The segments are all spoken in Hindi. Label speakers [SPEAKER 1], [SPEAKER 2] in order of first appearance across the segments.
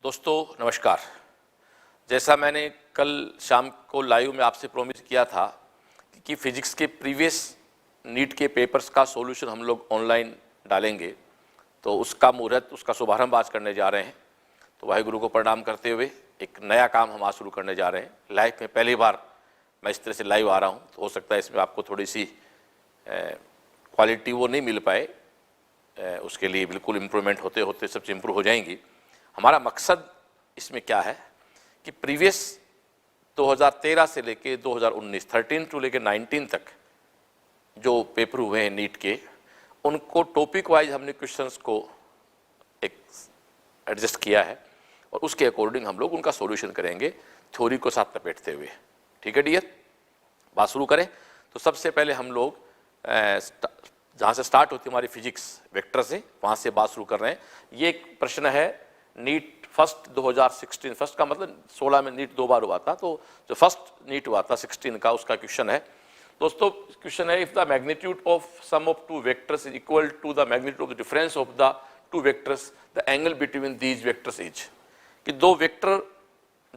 [SPEAKER 1] दोस्तों नमस्कार। जैसा मैंने कल शाम को लाइव में आपसे प्रॉमिस किया था कि फिजिक्स के प्रीवियस नीट के पेपर्स का सॉल्यूशन हम लोग ऑनलाइन डालेंगे, तो उसका मुहूर्त, उसका शुभारंभ आज करने जा रहे हैं। तो वाहिगुरु को प्रणाम करते हुए एक नया काम हम आज शुरू करने जा रहे हैं। लाइफ में पहली बार मैं इस तरह से लाइव आ रहा हूँ, तो हो सकता है इसमें आपको थोड़ी सी क्वालिटी वो नहीं मिल पाए, उसके लिए बिल्कुल इम्प्रूवमेंट होते होते सब चीज़ इम्प्रूव हो जाएंगी। हमारा मकसद इसमें क्या है कि प्रीवियस 2013 से लेके 2019 13 टू लेके 19 तक जो पेपर हुए हैं नीट के, उनको टॉपिक वाइज हमने क्वेश्चंस को एक एडजस्ट किया है और उसके अकॉर्डिंग हम लोग उनका सॉल्यूशन करेंगे, थ्योरी को साथ लपेटते हुए। ठीक है डियर, बात शुरू करें। तो सबसे पहले हम लोग जहाँ से स्टार्ट होती है हमारी फिजिक्स वेक्टर से, वहाँ से बात शुरू कर रहे हैं। ये एक प्रश्न है नीट फर्स्ट 2016, फर्स्ट का मतलब 16 में नीट 2 बार हुआ था, तो जो फर्स्ट नीट हुआ था 16 का, उसका क्वेश्चन है। दोस्तों क्वेश्चन है, if the magnitude of sum of two vectors is equal to the magnitude of the difference of the two vectors, the angle between these vectors is. कि दो वेक्टर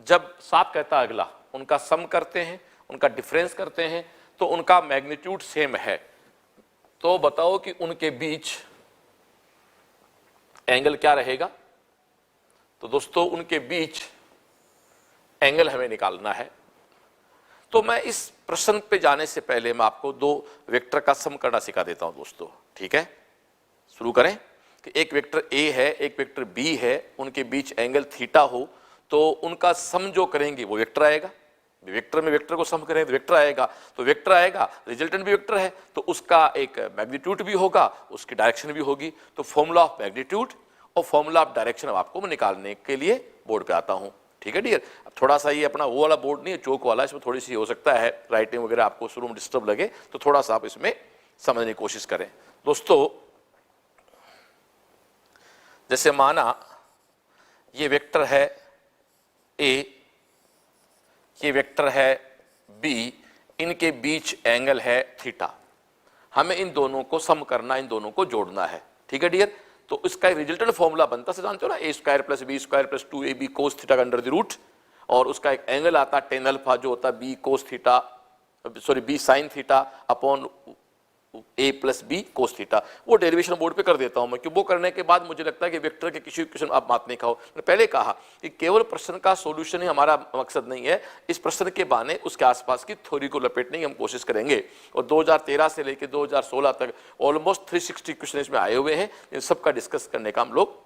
[SPEAKER 1] जब साफ कहता है अगला, उनका सम करते हैं, उनका डिफरेंस करते हैं, तो उनका मैग्नीट्यूड सेम है, तो बताओ कि उनके बीच एंगल क्या रहेगा। तो दोस्तों उनके बीच एंगल हमें निकालना है। तो मैं इस प्रश्न पे जाने से पहले मैं आपको दो वेक्टर का सम करना सिखा देता हूं दोस्तों। ठीक है, शुरू करें। कि एक वेक्टर ए है, एक वेक्टर बी है, उनके बीच एंगल थीटा हो, तो उनका सम जो करेंगे वो वेक्टर आएगा। वेक्टर में वेक्टर को सम करें तो वेक्टर आएगा, तो वेक्टर आएगा, रिजल्टेंट भी वेक्टर है, तो उसका एक मैग्नीट्यूड भी होगा, उसकी डायरेक्शन भी होगी। तो फॉर्मूला ऑफ मैग्नीट्यूड और फॉर्मूला ऑफ डायरेक्शन आपको मैं निकालने के लिए बोर्ड पे आता हूं। ठीक है डियर, अब थोड़ा सा ये अपना वो वाला बोर्ड नहीं है, चौक वाला, इसमें थोड़ी सी हो सकता है राइटिंग वगैरह आपको शुरू में डिस्टर्ब लगे, तो थोड़ा सा आप इसमें समझने की कोशिश करें। दोस्तों जैसे माना ये वेक्टर है ए, ये वेक्टर है बी, इनके बीच एंगल है थीटा। हमें इन दोनों को सम करना, इन दोनों को जोड़ना है। ठीक है डियर, तो इसका रिजल्टेंट फॉर्मूला बनता से जानते हो ना, A square plus B square plus 2ab cos theta का अंडर द रूट, और उसका एक एंगल आता है टेन अल्फा, जो होता है B cos theta, sorry B sine theta upon A plus B cos theta. वो डेरिवेशन बोर्ड पे कर देता हूं मैं, क्योंकि वो करने के बाद मुझे लगता है कि वेक्टर के किसी क्वेश्चन आप बात नहीं खाओ। मैंने पहले कहा कि केवल प्रश्न का सॉल्यूशन ही हमारा मकसद नहीं है, इस प्रश्न के बाने उसके आसपास की थ्योरी को लपेटने की हम कोशिश करेंगे। और 2013 से लेकर 2016 तक ऑलमोस्ट 360 क्वेश्चन इसमें आए हुए हैं, इन सबका डिस्कस करने का हम लोग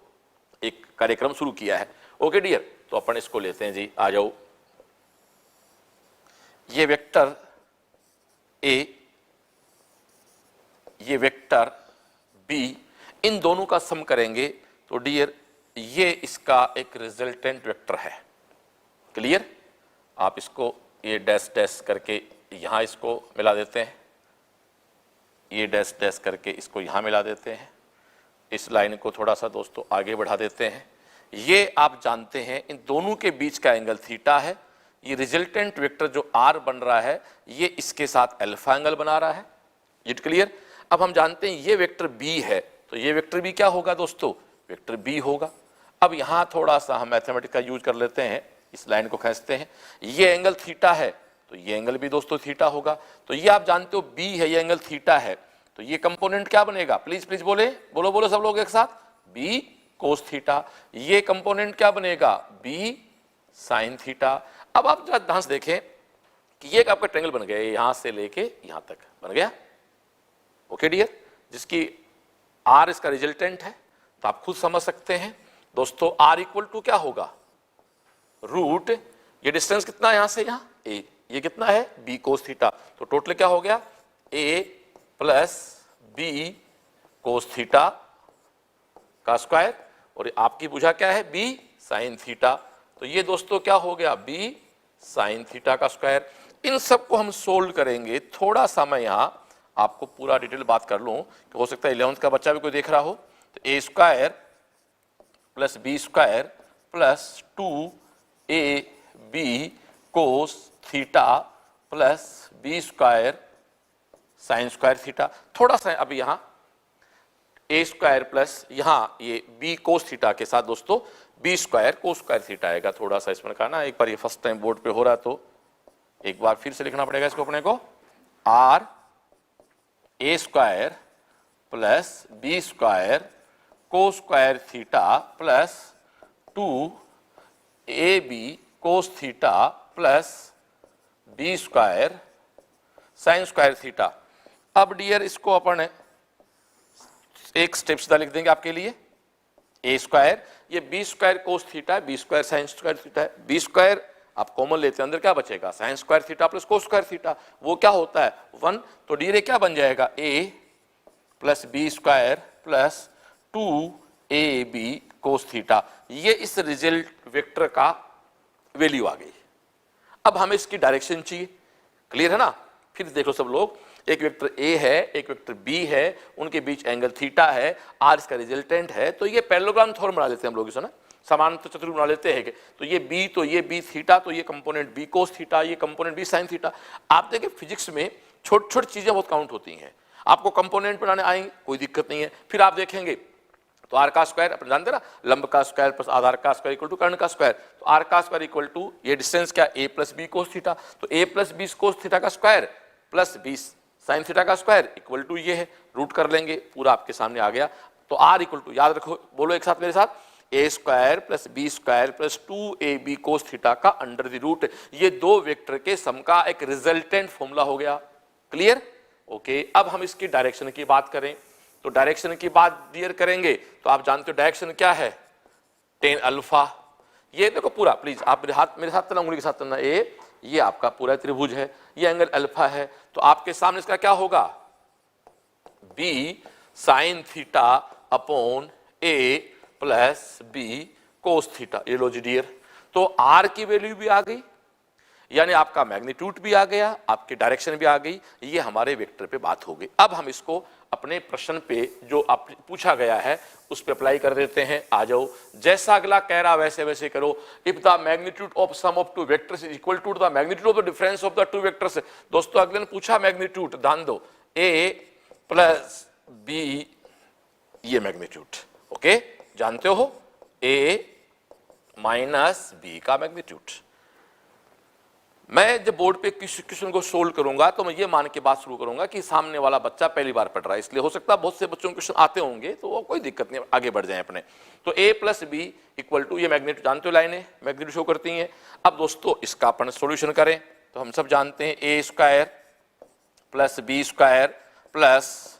[SPEAKER 1] एक कार्यक्रम शुरू किया है। ओके डियर, तो अपन इसको लेते हैं जी, आ जाओ। ये वेक्टर ए, ये वेक्टर बी, इन दोनों का सम करेंगे तो डियर ये इसका एक रिजल्टेंट वेक्टर है। क्लियर, आप इसको ये डैश डैश करके यहां इसको मिला देते हैं, ये डैश डैश करके इसको यहां मिला देते हैं, इस लाइन को थोड़ा सा दोस्तों आगे बढ़ा देते हैं। ये आप जानते हैं इन दोनों के बीच का एंगल थीटा है। ये रिजल्टेंट वेक्टर जो आर बन रहा है, ये इसके साथ अल्फा एंगल बना रहा है। It clear. अब हम जानते हैं ये वेक्टर बी है, तो ये वेक्टर बी क्या होगा दोस्तों, वेक्टर बी होगा। अब यहां थोड़ा सा हम मैथमेटिक्स का यूज कर लेते हैं, इस लाइन को खींचते हैं। ये एंगल थीटा है, तो ये एंगल भी दोस्तों थीटा होगा। तो ये आप जानते हो बी है, ये एंगल थीटा है, तो ये कंपोनेंट क्या बनेगा, प्लीज प्लीज बोले, बोलो बोलो सब लोग एक साथ, बी कोस थीटा। ये कंपोनेंट क्या बनेगा, बी साइन थीटा। अब आप जरा ध्यान से देखें कि ये आपका ट्रायंगल बन गया, यहां से लेके यहां तक बन गया। ओके डियर, जिसकी आर इसका रिजल्टेंट है, तो आप खुद समझ सकते हैं दोस्तों आर इक्वल टू क्या होगा, रूट, ये डिस्टेंस कितना है यहां से यहां, ए, ये कितना है बी कोस थीटा, तो टोटल क्या हो गया ए प्लस बी कोस थीटा का स्क्वायर, और आपकी बुझा क्या है बी साइन थीटा। तो ये दोस्तों क्या हो गया बी साइन थीटा का स्क्वायर। इन सबको हम सोल्व करेंगे। थोड़ा सा मैं यहां आपको पूरा डिटेल बात कर लूं कि हो सकता है 11th का बच्चा भी कोई देख रहा हो। तो A square plus B square plus 2ab cos theta plus B square sine square theta. थोड़ा सा अब यहां ए स्क्वायर प्लस यहां ये बी कोस थीटा के साथ दोस्तों B square cos square theta आएगा। थोड़ा सा इसमें कहा ना, एक बार ये फर्स्ट टाइम बोर्ड पे हो रहा तो एक बार फिर से लिखना पड़ेगा इसको अपने को, R A square plus B square cos square theta plus 2ab cos theta plus B square sine square theta. अब डियर इसको अपन एक स्टेप सीधा लिख देंगे आपके लिए, ए स्क्वायर, ये बी स्क्वायर कोस थीटा है, B square sine square theta है, बी स्क्वायर आप कॉमन लेते हैं, अंदर क्या बचेगा, sine square theta plus cos square theta, वो क्या होता है 1, तो डियर क्या बन जाएगा, A plus B square plus 2ab cos theta. ये इस रिजल्ट वेक्टर का वैल्यू आ गई। अब हमें इसकी डायरेक्शन चाहिए, क्लियर है ना। फिर देखो सब लोग, एक वेक्टर ए है, एक वेक्टर बी है, उनके बीच एंगल थीटा है, आर इसका रिजल्टेंट है, तो ये पैरेललोग्राम थोड़ा बना लेते हैं हम लोग इसे ना, समानांतर चतुर्भुज बना लेते हैं। तो ये बी थीटा, तो ये कंपोनेंट बी कोस थीटा, ये कंपोनेंट बी साइन थीटा। आप देखिए फिजिक्स में छोटी छोटी चीजें बहुत काउंट होती हैं, आपको कंपोनेंट बनाने आएंगे कोई दिक्कत नहीं है। फिर आप देखेंगे तो आर का स्क्वायर अपन जानते हैं ना, लंब का स्क्वायर प्लस आधार का स्क्वायर इक्वल टू कर्ण का स्क्वायर, तो आर का स्क्वायर इक्वल टू ये डिस्टेंस क्या, A plus B cos theta, तो A plus B cos theta का square plus B sine theta का स्क्वायर इक्वल टू ये है, रूट कर लेंगे, पूरा आपके सामने आ गया। तो आर इक्वल टू, याद रखो, बोलो एक साथ मेरे साथ, A square plus B square plus 2ab cos theta का अंडर द रूट, ये दो वेक्टर के सम का एक रिजल्टेंट फॉर्मूला हो गया। Clear, okay. अब हम इसकी डायरेक्शन की बात करें, तो डायरेक्शन की बात डियर करेंगे तो आप जानते हो डायरेक्शन क्या है, टेन अल्फा। ये देखो पूरा, प्लीज आप मेरे साथ चलना, उंगली के साथ चलना, ये आपका पूरा त्रिभुज है, ये एंगल अल्फा है, तो आपके सामने इसका क्या होगा, B sine theta upon A plus B cos theta. ये लो जी डियर, तो आर की वैल्यू भी आ गई, यानी आपका मैग्नीट्यूड भी आ गया, आपकी डायरेक्शन भी आ गई, ये हमारे वेक्टर पे बात हो गई। अब हम इसको अपने प्रश्न पे जो आप पूछा गया है उस पे अप्लाई कर देते हैं। आ जाओ, जैसा अगला कह रहा वैसे वैसे करो। If the magnitude of sum of two vectors is equal to the magnitude of the difference of the two vectors. दोस्तों अगले ने पूछा मैग्नीट्यूड, ध्यान दो, ए प्लस बी, ये मैग्नीट्यूड, ओके, जानते हो, ए माइनस बी का मैग्नीट्यूड। मैं जब बोर्ड पे किसी क्वेश्चन को सोल्व करूंगा तो मैं ये मान के बात शुरू करूंगा कि सामने वाला बच्चा पहली बार पढ़ रहा है, इसलिए हो सकता है बहुत से बच्चों को क्वेश्चन आते होंगे, तो वो कोई दिक्कत नहीं, आगे बढ़ जाए अपने। तो a plus B equal to, ये मैग्नीट्यूड जानते हो, लाइनें मैग्नीट्यूड शो करती हैं। अब दोस्तों इसका अपन सोल्यूशन करें तो हम सब जानते हैं A square plus B square plus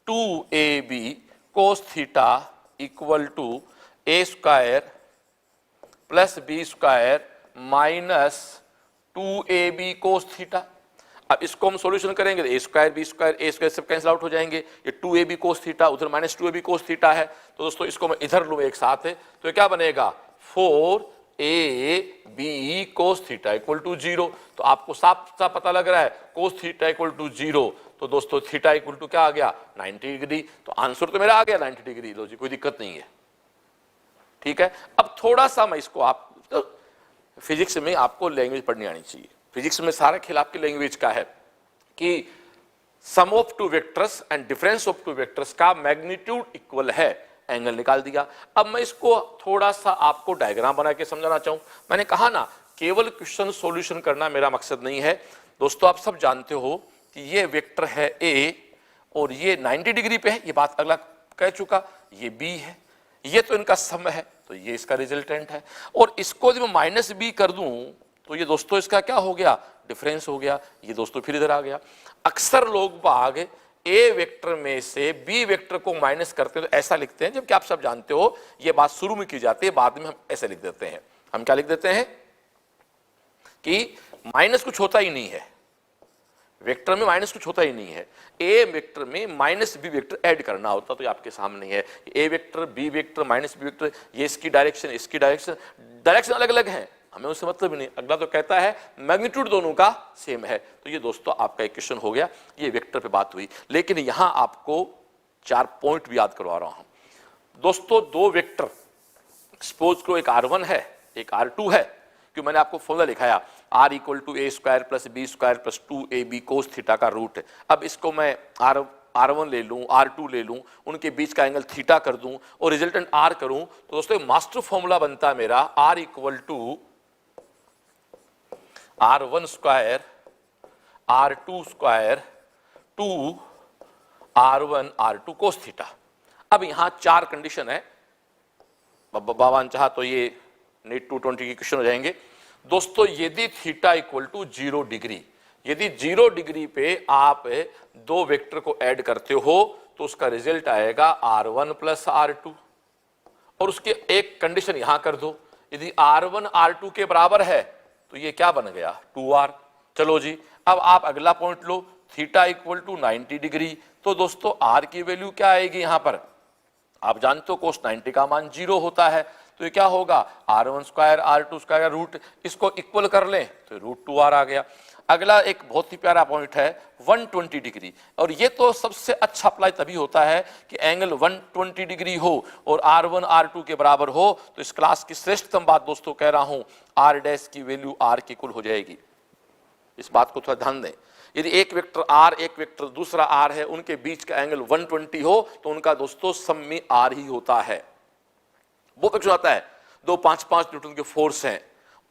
[SPEAKER 1] 2ab cos theta equal to A square plus B square minus 2ab cos theta. अब इसको हम सॉल्यूशन करेंगे तो ए स्क्वायर सब कैंसिल आउट हो जाएंगे, ये 2ab कोस थीटा उधर माइनस 2ab कोस थीटा है, तो दोस्तों इसको मैं इधर लूं एक साथ है, तो क्या बनेगा 4ab cos theta equal to 0। तो आपको साफ साफ पता लग रहा है कोस थीटा इक्वल टू 0, तो दोस्तों थीटा इक्वल टू क्या आ गया 90 डिग्री, तो आंसर तो मेरा आ गया 90 डिग्री। लो जी, कोई दिक्कत नहीं है, ठीक है। अब थोड़ा सा मैं इसको, आप तो फिजिक्स में आपको लैंग्वेज पढ़नी आनी चाहिए, फिजिक्स में सारा खेल आपकी लैंग्वेज का है कि sum of two vectors and difference of two vectors का मैग्नीट्यूड इक्वल है, एंगल निकाल दिया। अब मैं इसको थोड़ा सा आपको डायग्राम बना के समझाना चाहूं। मैंने कहा ना, केवल क्वेश्चन सॉल्यूशन करना मेरा मकसद नहीं है। दोस्तों आप सब जानते हो कि ये वेक्टर है ए और ये 90 डिग्री पे है, ये बात अगला कह चुका, ये बी है, ये तो इनका सम है, तो ये इसका रिजल्टेंट है। और इसको जब मैं माइनस बी कर दूं तो ये दोस्तों इसका क्या हो गया, डिफरेंस हो गया, ये दोस्तों फिर इधर आ गया। अक्सर लोग बाग ए वेक्टर में से बी वेक्टर को माइनस करते हैं तो ऐसा लिखते हैं, जबकि आप सब जानते हो ये बात शुरू में की जाती है, बाद में हम ऐसे लिख देते हैं। हम क्या लिख देते हैं कि माइनस कुछ होता ही नहीं है, वेक्टर में माइनस कुछ होता ही नहीं है, ए वेक्टर में माइनस बी वेक्टर ऐड करना होता, तो ये आपके सामने है, A vector B vector minus B vector, ये इसकी डायरेक्शन इसकी डायरेक्शन, डायरेक्शन अलग अलग है, हमें उससे मतलब ही नहीं। अगला तो कहता है मैग्नीट्यूड दोनों का सेम है, तो ये दोस्तों आपका एक क्वेश्चन हो गया, ये वेक्टर पे बात हुई। लेकिन यहां आपको 4 पॉइंट भी याद करवा रहा हूं। दोस्तों दो वेक्टर, सपोज को एक R1 है एक R2 है, क्यों मैंने आपको फॉर्मूला लिखाया R equal to A square plus B square plus 2ab cos theta का रूट है। अब इसको मैं R1 ले लूं, R2 ले लूं, उनके बीच का एंगल थीटा कर दूं और रिजल्टेंट R करूं, तो दोस्तों मास्टर फॉर्मूला बनता है मेरा R equal to R1 square R2 square two R1 R2 cos theta. अब यहां 4 कंडीशन है, बाबान चाहा तो ये नीट 220 की क्वेश्चन हो जाएंगे। दोस्तों यदि थीटा इक्वल टू 0 डिग्री, यदि 0 डिग्री पे आप दो वेक्टर को ऐड करते हो तो उसका रिजल्ट आएगा R1 प्लस R2, और उसके एक कंडीशन यहां कर दो, यदि R1 R2 के बराबर है तो ये क्या बन गया 2R। चलो जी, अब आप अगला पॉइंट लो, थीटा इक्वल टू 90 डिग्री, तो दोस्तों R की वैल्यू क्या आएगी यहां पर, आप जानते हो कोस 90 का मान 0 होता है, तो ये क्या होगा R1 square R2 square root, इसको इक्वल कर लें तो रूट 2R आ गया। अगला एक बहुत ही प्यारा पॉइंट है 120 डिग्री, और ये तो सबसे अच्छा अप्लाई तभी होता है कि एंगल 120 डिग्री हो और R1 R2 के बराबर हो, तो इस क्लास की श्रेष्ठतम बात दोस्तों कह रहा हूं, R डैश की वैल्यू R के इक्वल हो जाएगी। इस बात को थोड़ा ध्यान दें, यदि एक वेक्टर R एक वेक्टर दूसरा R है, उनके बीच का एंगल 120 हो तो उनका दोस्तों सम में R ही होता है। वो क्वेश्चन आता है दो 5-5 न्यूटन के फोर्स हैं,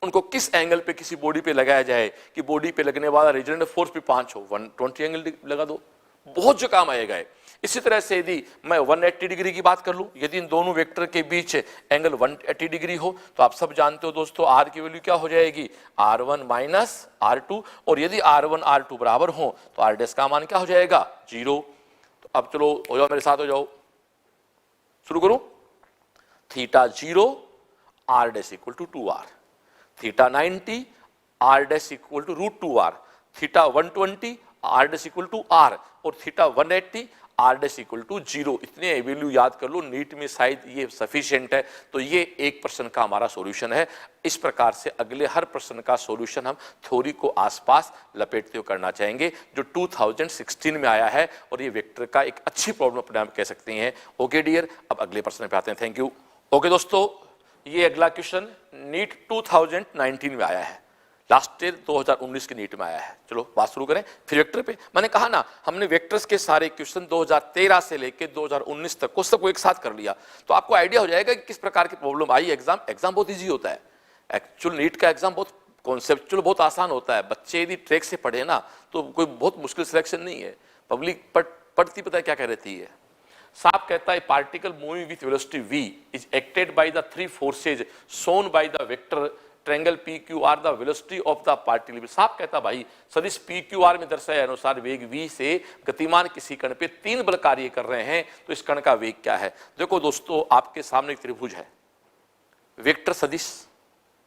[SPEAKER 1] उनको किस एंगल पे किसी बॉडी पे लगाया जाए कि बॉडी पे लगने वाला रिजल्टेंट फोर्स भी 5 हो, 120 एंगल लगा दो, बहुत जो काम आएगा। इसी तरह से यदि मैं 180 डिग्री की बात कर लूं, यदि इन दोनों वेक्टर के बीच एंगल 180 डिग्री हो तो आप सब जानते हो दोस्तों R की वैल्यू क्या हो जाएगी R1 माइनस R2, और यदि R1 R2 बराबर हो तो R डैश का मान क्या हो जाएगा 0। तो अब चलो हो जाओ मेरे साथ, हो जाओ, शुरू करूं, theta 0 R dash equal to 2R, theta 90 R dash equal to root 2R, theta 120 R dash equal to R, और theta 180 R dash equal to 0। इतने वैल्यू याद कर लो, नीट में शायद ये सफिशिएंट है। तो ये एक प्रश्न का हमारा सॉल्यूशन है। इस प्रकार से अगले हर प्रश्न का सॉल्यूशन हम थ्योरी को आसपास लपेटते हुए करना चाहेंगे, जो 2016 में आया है, और ये वेक्टर का एक अच्छी प्रॉब्लम अपने आप कह सकते हैं। ओके डियर, अब अगले प्रश्न पे आते हैं। Thank you. ओके दोस्तों, ये अगला क्वेश्चन नीट 2019 में आया है, लास्ट ईयर 2019 के नीट में आया है। चलो बात शुरू करें फिर वेक्टर पे। मैंने कहा ना, हमने वेक्टर्स के सारे क्वेश्चन 2013 से लेकर 2019 तक को सबको एक साथ कर लिया, तो आपको आइडिया हो जाएगा कि किस प्रकार की प्रॉब्लम आई। एग्जाम बहुत इजी होता है, एक्चुअल नीट का एग्जाम बहुत कॉन्सेप्चुअल, बहुत आसान होता है। बच्चे यदि ट्रैक से पढ़े ना तो कोई बहुत मुश्किल सिलेक्शन नहीं है। पब्लिक पढ़ती पता है क्या कह रहती है, साफ कहता है particle moving with velocity v is acted by the 3 forces shown by the vector triangle PQR the velocity of the particle. साफ कहता भाई सदिश PQR में दर्शाए अनुसार वेग v से गतिमान किसी कण पे 3 बल कार्य कर रहे हैं, तो इस कण का वेग क्या है। देखो दोस्तों, आपके सामने एक त्रिभुज है, वेक्टर सदिश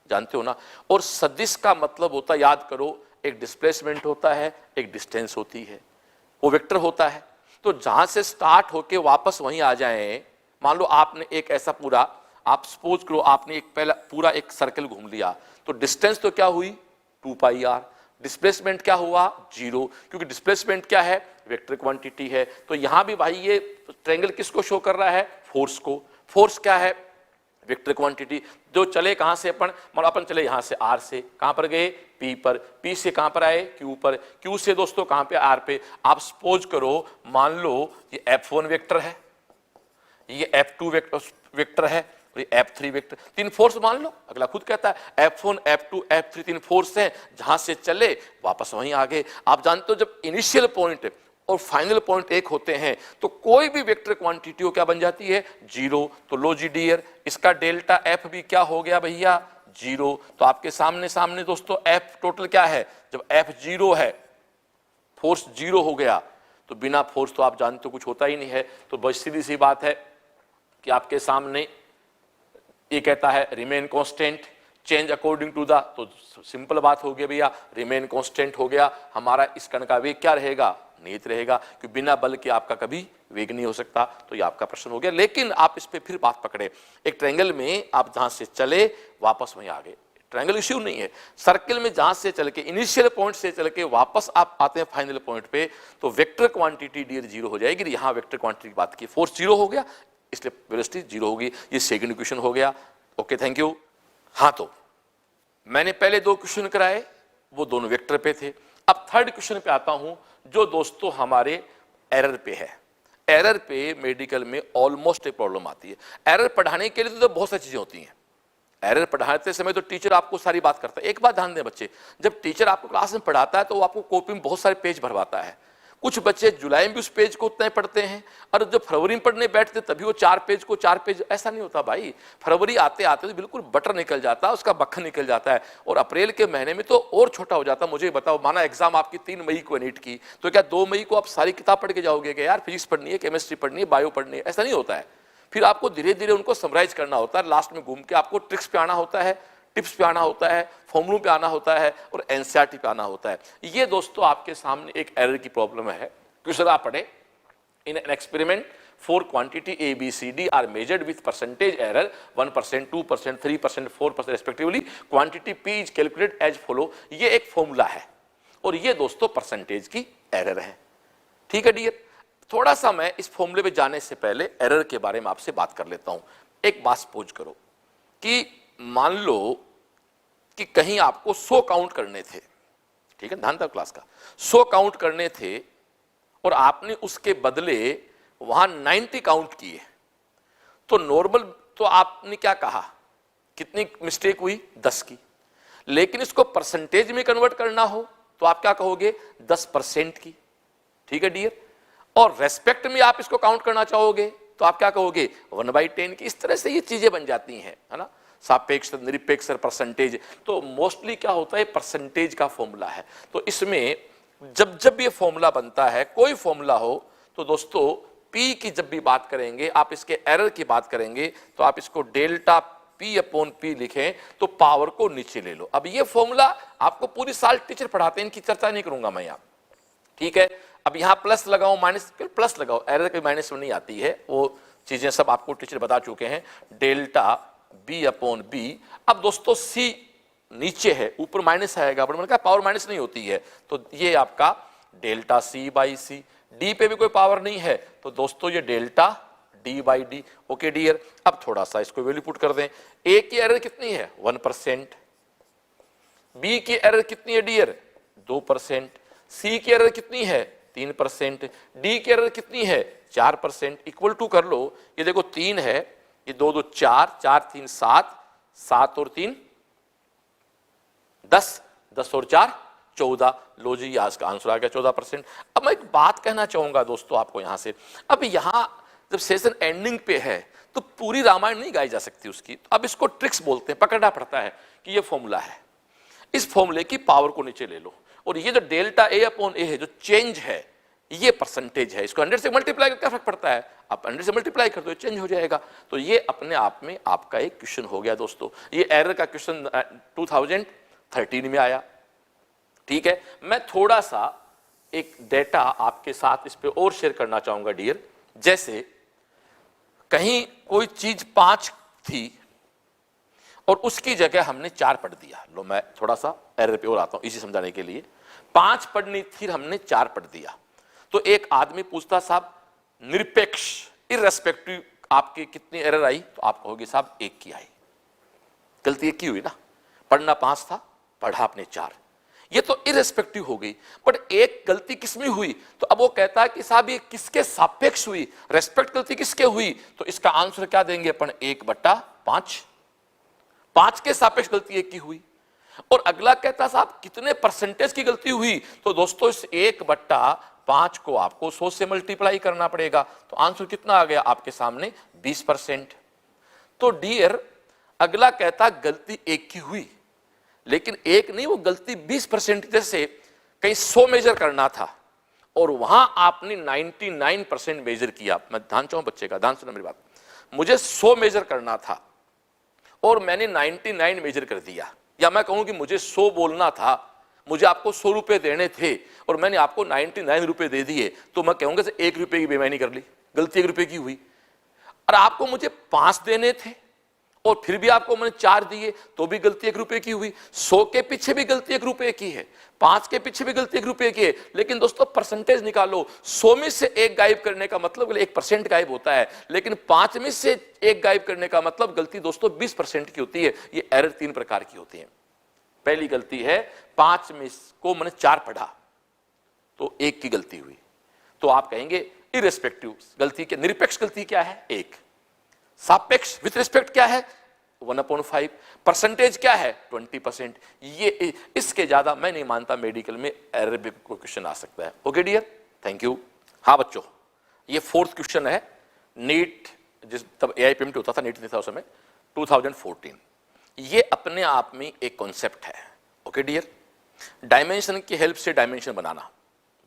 [SPEAKER 1] जानते हो ना, और सदिश का मतलब होता है, याद करो, एक डिस्प्लेसमेंट होता है, एक डिस्टेंस होती है, वो वेक्टर होता है। तो जहां से स्टार्ट होके वापस वहीं आ जाएं, मान लो आपने एक ऐसा पूरा, आप सपोज करो आपने एक पहला पूरा एक सर्कल घूम लिया, तो डिस्टेंस तो क्या हुई 2πr, डिस्प्लेसमेंट क्या हुआ 0, क्योंकि डिस्प्लेसमेंट क्या है वेक्टर क्वांटिटी है। तो यहां भी भाई ये ट्रायंगल किसको शो कर रहा है, फोर्स को। फोर्स क्या है, वेक्टर क्वांटिटी। जो चले कहां से अपन चले यहां से R से, कहां पर गए P पर, P से कहां पर आए Q पर, Q से दोस्तों कहां पे R पे। आप सपोज करो, मान लो ये F1 वेक्टर है, ये F2 वेक्टर है, और ये F3 वेक्टर, 3 फोर्स मान लो। अगला खुद कहता है F1 F2 F3 3 फोर्स हैं, जहां से चले वापस वहीं आ गए। आप जानते हो जब इनिशियल पॉइंट और फाइनल पॉइंट एक होते हैं तो कोई भी वेक्टर क्वांटिटी हो क्या बन जाती है 0। तो लो जी डियर, इसका डेल्टा F भी क्या हो गया भैया 0। तो आपके सामने दोस्तों F टोटल क्या है, जब F 0 है, फोर्स 0 हो गया, तो बिना फोर्स तो आप जानते हो कुछ होता ही नहीं है। तो बस सीधी सी बात है कि आपके सामने ये कहता है remain constant, change according to the, तो सिंपल बात हो गया भैया, रिमेन कांस्टेंट हो गया। हमारा इस कण का वेग क्या रहेगा, नियत रहेगा, क्योंकि बिना बल के आपका कभी वेग नहीं हो सकता। तो ये आपका प्रश्न हो गया। लेकिन आप इस पे फिर बात पकड़े, एक ट्रायंगल में आप जहां से चले वापस वहीं आ गए, ट्रायंगल इश्यू नहीं है। सर्किल में जहां से चल के इनिशियल पॉइंट से चल के वापस आप आते हैं फाइनल पॉइंट पे, तो वेक्टर क्वांटिटी डियर 0 हो जाएगी। यहां वेक्टर क्वांटिटी की बात की, फोर्स 0 हो गया, इसलिए वेलोसिटी 0 होगी। ये सेकंड इक्वेशन हो गया। Okay thank you. हाँ, तो मैंने पहले 2 क्वेश्चन कराए, वो दोनों वेक्टर पे थे। अब थर्ड क्वेश्चन पे आता हूं, जो दोस्तों हमारे एरर पे है। एरर पे मेडिकल में ऑलमोस्ट एक प्रॉब्लम आती है। एरर पढ़ाने के लिए तो बहुत सारी चीजें होती हैं। एरर पढ़ाते समय तो टीचर आपको सारी बात करता है। एक बात ध्यान दें बच्चे, जब टीचर आपको क्लास में पढ़ाता है तो वो आपको कॉपी में बहुत सारे पेज भरवाता है। कुछ बच्चे जुलाई में भी उस पेज को उतना ही पढ़ते हैं, और जब फरवरी में पढ़ने बैठते तभी वो 4 पेज को 4 पेज, ऐसा नहीं होता भाई। फरवरी आते आते तो बिल्कुल बटर निकल जाता है, उसका मक्खन निकल जाता है, और अप्रैल के महीने में तो और छोटा हो जाता है। मुझे बताओ, माना एग्जाम आपकी 3 मई को नीट की, तो क्या 2 मई को आप सारी किताब पढ़ के जाओगे कि यार फिजिक्स पढ़नी है, केमिस्ट्री पढ़नी है, बायो पढ़नी है? ऐसा नहीं होता है। फिर आपको धीरे धीरे उनको समराइज करना होता है, लास्ट में घूम के आपको ट्रिक्स पे आना होता है, टिप्स पे आना होता है, फॉर्मूलों पे आना होता है, और एनसीईआरटी पे आना होता है। ये दोस्तों आपके सामने एक एरर की प्रॉब्लम है। क्वेश्चन आप पढ़े, in an experiment 4 quantity A, B, C, D are measured with percentage error 1%, 2%, 3%, 4% respectively. Quantity P is calculated as follow. ये एक फॉर्मूला है, और ये दोस्तों परसेंटेज की एरर है। ठीक है डियर, थोड़ा सा मैं इस फॉर्मूले पे जाने से पहले एरर के बारे में आपसे बात कर लेता हूं। एक बात सपोज करो कि मान लो कि कहीं आपको 100 काउंट करने थे, ठीक है, ध्यान था क्लास का, 100 काउंट करने थे, और आपने उसके बदले वहां 90 काउंट किए, तो नॉर्मल तो आपने क्या कहा, कितनी मिस्टेक हुई? 10 की। लेकिन इसको परसेंटेज में कन्वर्ट करना हो तो आप क्या कहोगे? 10% की। ठीक है डियर, और रेस्पेक्ट में आप इसको काउंट करना चाहोगे तो आप क्या कहोगे? 1/10 की। इस तरह से ये चीजें बन जाती हैं, है ना, सापेक्ष, निरपेक्ष, परसेंटेज। तो मोस्टली क्या होता है, परसेंटेज का फॉर्मूला है। तो इसमें जब जब ये फॉर्मूला बनता है, कोई फॉर्मूला हो, तो दोस्तों P की जब भी बात करेंगे, आप इसके एरर की बात करेंगे, तो आप इसको डेल्टा P/P लिखें, तो पावर को नीचे ले लो। अब ये फॉर्मूला आपको पूरी साल टीचर पढ़ाते हैं, इनकी चर्चा नहीं करूंगा मैं यहाँ। ठीक है, अब यहां प्लस लगाओ, माइनस, प्लस लगाओ, एरर के माइनस में नहीं आती है, वो चीजें सब आपको टीचर बता चुके हैं। Delta B/B। अब दोस्तों C नीचे है, ऊपर माइनस आएगा, पर मैंने कहा पावर माइनस नहीं होती है, तो ये आपका डेल्टा C/C। डी पे भी कोई पावर नहीं है, तो दोस्तों ये डेल्टा D/D। ओके डियर, अब थोड़ा सा इसको वैल्यू पुट कर दें। ए की एरर कितनी है? 1%। बी की एरर कितनी है डियर? 2%। सी की एरर कितनी है? 3%। डी की एरर कितनी है? 4%। इक्वल टू कर लो, ये देखो 3 है, ये 2 2 4, 4 3 7, 7 और 3 10, 10 और 4 14। लो जी, आज का आंसर आ गया 14%। अब मैं एक बात कहना चाहूंगा दोस्तों आपको यहां से, अब यहां जब सेशन एंडिंग पे है तो पूरी रामायण नहीं गाई जा सकती उसकी। अब इसको ट्रिक्स बोलते हैं, पकड़ना पड़ता है कि ये फॉर्मूला है, इस फॉर्मूले की पावर को नीचे ले लो, और ये जो डेल्टा A/A है, जो चेंज है, ये परसेंटेज है। इसको 100 से मल्टीप्लाई करके क्या फर्क पड़ता है? आप 100 से मल्टीप्लाई कर दो, चेंज हो जाएगा। तो ये अपने आप में आपका एक क्वेश्चन हो गया दोस्तों। ये एरर का क्वेश्चन 2013 में आया। ठीक है, मैं थोड़ा सा एक डेटा आपके साथ इस पे और शेयर करना चाहूंगा डियर। जैसे कहीं कोई चीज 5 थी और उसकी जगह हमने 4 पढ़ दिया। लो मैं थोड़ा सा एरर पे और आता हूं इसी समझाने के लिए। 5 पढ़नी थी, हमने 4 पढ़ दिया। तो एक आदमी पूछता, साहब निरपेक्ष, इररेस्पेक्टिव आपकी कितनी एरर आई? तो आप कहोगे साहब 1 की आई। गलती 1 की हुई ना, पढ़ना 5 था, पढ़ा आपने 4, ये तो इररेस्पेक्टिव हो गई। बट एक गलती किसमें हुई? तो अब वो कहता है कि साहब ये किसके सापेक्ष हुई, रेस्पेक्ट गलती किसके हुई? तो इसका आंसर क्या देंगे अपन? 1/5। 5 के सापेक्ष गलती 1 की हुई। और अगला कहता साहब कितने परसेंटेज की गलती हुई? तो दोस्तों इस 1/5 को आपको 100 से मल्टीप्लाई करना पड़ेगा। तो आंसर कितना आ गया आपके सामने? 20%। तो डियर, अगला कहता गलती 1 की हुई, लेकिन 1 नहीं, वो गलती 20%। जैसे कहीं 100 मेजर करना था और वहां आपने 99% मेजर किया। मैं ध्यान चाहूं बच्चे का, ध्यान सुना मेरी बात। मुझे 100 मेजर करना था और मैंने 99 मेजर कर दिया, या मैं कहूं कि मुझे 100 बोलना था, मुझे आपको 100 रुपए देने थे और मैंने आपको 99 रुपए दे दिए, तो मैं कहूंगा 1 रुपए की बेईमानी कर ली, गलती 1 रुपए की हुई। और आपको मुझे 5 देने थे और फिर भी आपको मैंने 4 दिए, तो भी गलती 1 रुपए की हुई। 100 के पीछे भी गलती 1 रुपए की है, 5 के पीछे भी गलती 1 रुपए की है। लेकिन दोस्तों परसेंटेज निकालो, 100 में से 1 गायब करने का मतलब 1% गायब होता है, लेकिन 5 में से 1 गायब करने का मतलब गलती दोस्तों 20% की होती है। ये एरर 3 प्रकार की होती है। पहली गलती है 5 में को मैंने 4 पढ़ा तो 1 की गलती हुई। तो आप कहेंगे इरेस्पेक्टिव गलती के निरपेक्ष गलती क्या है 1, सापेक्ष विथ रिस्पेक्ट क्या है 1/5, परसेंटेज क्या है 20%। ये इसके ज्यादा मैं नहीं मानता मेडिकल में एरर भी कोई क्वेश्चन आ सकता है। Okay dear, thank you. हाँ बच्चों, ये 4th क्वेश्चन है नीट, जिस तब AIPMT होता था, नीट नहीं था उस समय, 2014। ये अपने आप में एक कॉन्सेप्ट है। ओके डियर, डायमेंशन की हेल्प से डायमेंशन बनाना,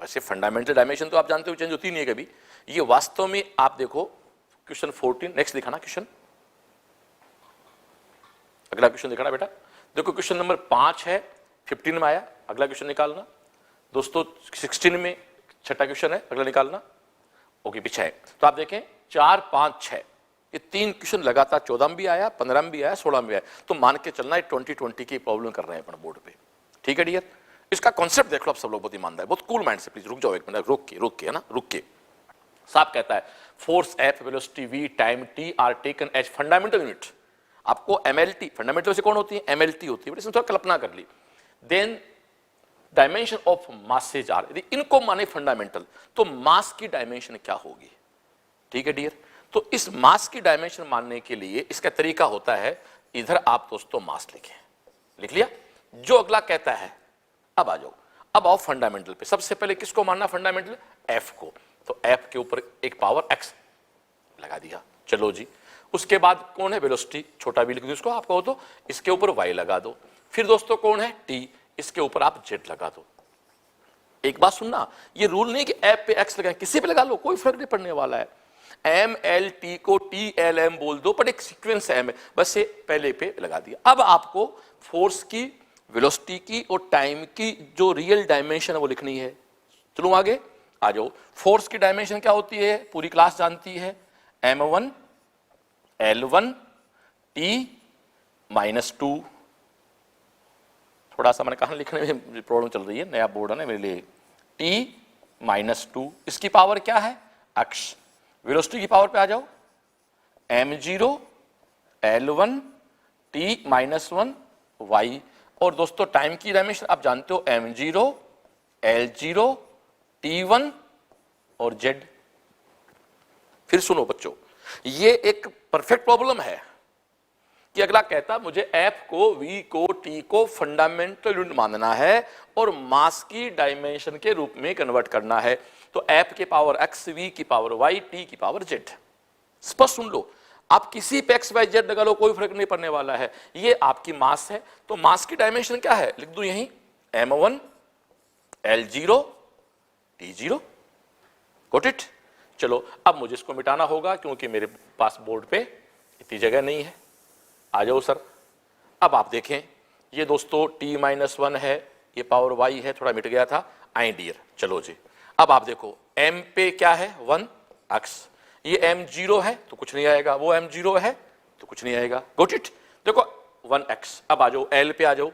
[SPEAKER 1] वैसे फंडामेंटल डायमेंशन तो आप जानते हो चेंज होती नहीं है कभी, ये वास्तव में आप देखो क्वेश्चन 14, नेक्स्ट दिखाना क्वेश्चन, अगला क्वेश्चन दिखाना बेटा। देखो क्वेश्चन नंबर 5 है, 15 में आया, अगला क्वेश्चन निकालना दोस्तों। 16 में छठा क्वेश्चन है, अगला निकालना। ओके पीछे है, तो आप देखें 4, 5, 6 ये 3 क्वेश्चन लगातार 14 में भी आया, 15 में भी आया, 16 में भी आया, तो मान के चलना है 2020 की प्रॉब्लम कर रहे हैं अपन बोर्ड पे। ठीक है डियर, इसका कॉन्सेप्ट देख लो आप सब लोग, बहुत ईमानदार, बहुत कूल माइंड से, प्लीज रुक जाओ एक मिनट, रुक के है ना, रुक के। साहब कहता है force F, velocity V, time T are taken as fundamental unit. आपको MLT फंडामेंटल से कौन होती है, MLT होती है, इसमें थोड़ा कल्पना कर ली। Then dimension of masses are, यदि इनको माने फंडामेंटल तो मास की डायमेंशन क्या होगी। ठीक है डियर, तो इस मास की डायमेंशन मानने के लिए इसका तरीका होता है, इधर आप दोस्तों मास लिखें, लिख लिया। जो अगला कहता है, अब आ जाओ, अब आओ फंडामेंटल पे। सबसे पहले किसको मानना फंडामेंटल, F को, तो F के ऊपर एक पावर x लगा दिया, चलो जी। उसके बाद कौन है वेलोसिटी, छोटा v लिख दो इसको, आपको हो तो इसके ऊपर y लगा दो। फिर दोस्तों कौन है t, इसके ऊपर आप z लगा दो। एक बात सुनना, ये रूल नहीं कि F पे x लगाएं, किसी पे लगा लो, कोई फर्क नहीं पड़ने वाला है। MLT को TLM बोल दो, पर एक सीक्वेंस है, बस ये पहले पे लगा दिया। अब आपको फोर्स की, वेलोसिटी की और टाइम की जो रियल डायमेंशन है वो लिखनी है। चलो आगे आ जाओ। फोर्स की डायमेंशन क्या होती है, पूरी क्लास जानती है, M1 L1 T-2। थोड़ा सा मैंने कहा लिखने में प्रॉब्लम चल रही है, नया बोर्ड है ना मेरे लिए। T-2, इसकी पावर क्या है x। वेलोसिटी की पावर पे आ जाओ, M0 L1 T-1 y। और दोस्तों टाइम की डायमेंशन आप जानते हो, M0 L0 T1 और z। फिर सुनो बच्चों, ये एक परफेक्ट प्रॉब्लम है कि अगला कहता मुझे F को, V को, T को फंडामेंटल यूनिट मानना है और मास की डायमेंशन के रूप में कन्वर्ट करना है। तो F की पावर x, V की पावर y, T की पावर z। स्पष्ट सुन लो, आप किसी पे x, y, z लगा लो, कोई फर्क नहीं पड़ने वाला है। ये आपकी मास है, तो मास की डायमेंशन क्या है, लिख दूं यहीं M1 L0 T0। Got it. चलो अब मुझे इसको मिटाना होगा क्योंकि मेरे पास बोर्ड पे इतनी जगह नहीं है। आ जाओ सर, अब आप देखें, ये दोस्तों T-1 है, ये पावर y है, थोड़ा मिट गया था, आई डियर। चलो जी, अब आप देखो M पे क्या है 1x, ये M0 है तो कुछ नहीं आएगा, वो M0 है तो कुछ नहीं आएगा। Got it. देखो 1x। अब आ जाओ L पे, आ जाओ,